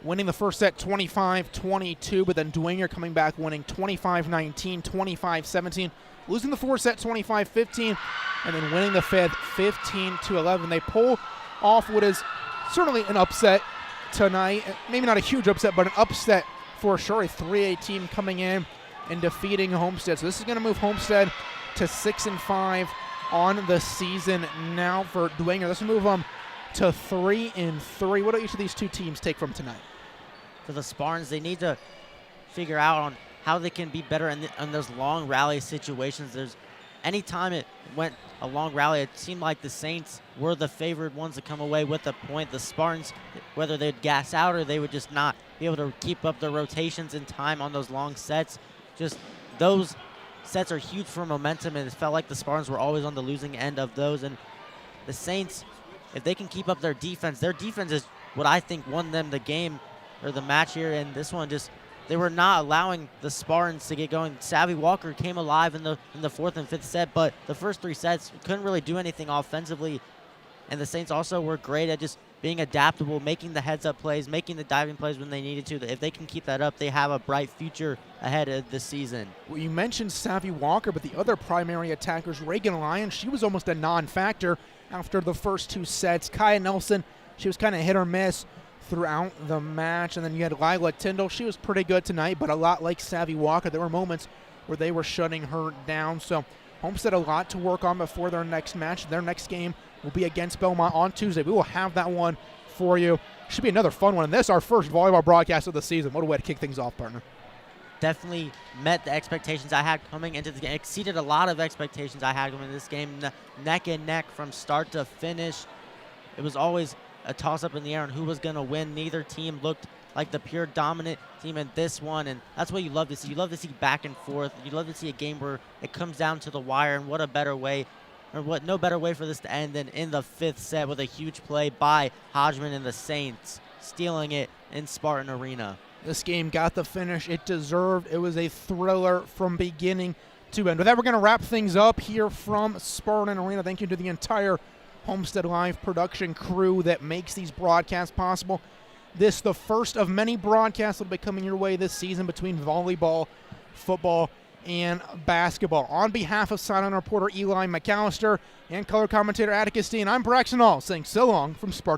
A: winning the first set 25-22, but then Dwenger coming back winning 25-19, 25-17, losing the 4th set 25-15, and then winning the 5th 15-11. They pull off what is certainly an upset tonight. Maybe not a huge upset, but an upset for sure. A 3A team coming in and defeating Homestead. So this is going to move Homestead to 6-5 on the season now for Dwenger. Let's move them to 3-3. What do each of these two teams take from tonight?
C: For the Spartans, they need to figure out on how they can be better in those long rally situations. Anytime it went a long rally, it seemed like the Saints were the favored ones to come away with the point. The Spartans, whether they'd gas out or they would just not be able to keep up their rotations in time on those long sets, just those sets are huge for momentum, and it felt like the Spartans were always on the losing end of those. And the Saints, if they can keep up their defense is what I think won them the game or the match here. And this one, just they were not allowing the Spartans to get going. Savvy Walker came alive in the 4th and 5th set, but the first 3 sets couldn't really do anything offensively. And the Saints also were great at just being adaptable, making the heads-up plays, making the diving plays when they needed to. If they can keep that up, they have a bright future ahead of the season.
A: Well, you mentioned Savvy Walker, but the other primary attackers, Reagan Lyon, she was almost a non-factor after the first 2 sets. Kaya Nelson, she was kind of hit or miss throughout the match. And then you had Lila Tyndall. She was pretty good tonight, but a lot like Savvy Walker, there were moments where they were shutting her down. So Homestead a lot to work on before their next match. Their next game will be against Belmont on Tuesday. We will have that one for you. Should be another fun one. And this is our first volleyball broadcast of the season. What a way to kick things off, partner.
C: Definitely met the expectations I had coming into the game. Exceeded a lot of expectations I had coming into this game. Neck and neck from start to finish. It was always a toss-up in the air on who was going to win. Neither team looked like the pure dominant team in this one, and that's what you love to see. You love to see back and forth. You love to see a game where it comes down to the wire, and what a better way, or what no better way for this to end than in the 5th set with a huge play by Hodgman and the Saints, stealing it in Spartan Arena.
A: This game got the finish it deserved. It was a thriller from beginning to end. With that, we're going to wrap things up here from Spartan Arena. Thank you to the entire Homestead Live production crew that makes these broadcasts possible. This, the first of many broadcasts that will be coming your way this season between volleyball, football, and basketball. On behalf of sideline reporter Eli McAllister and color commentator Atticus, I'm Braxton saying so long from Spartan.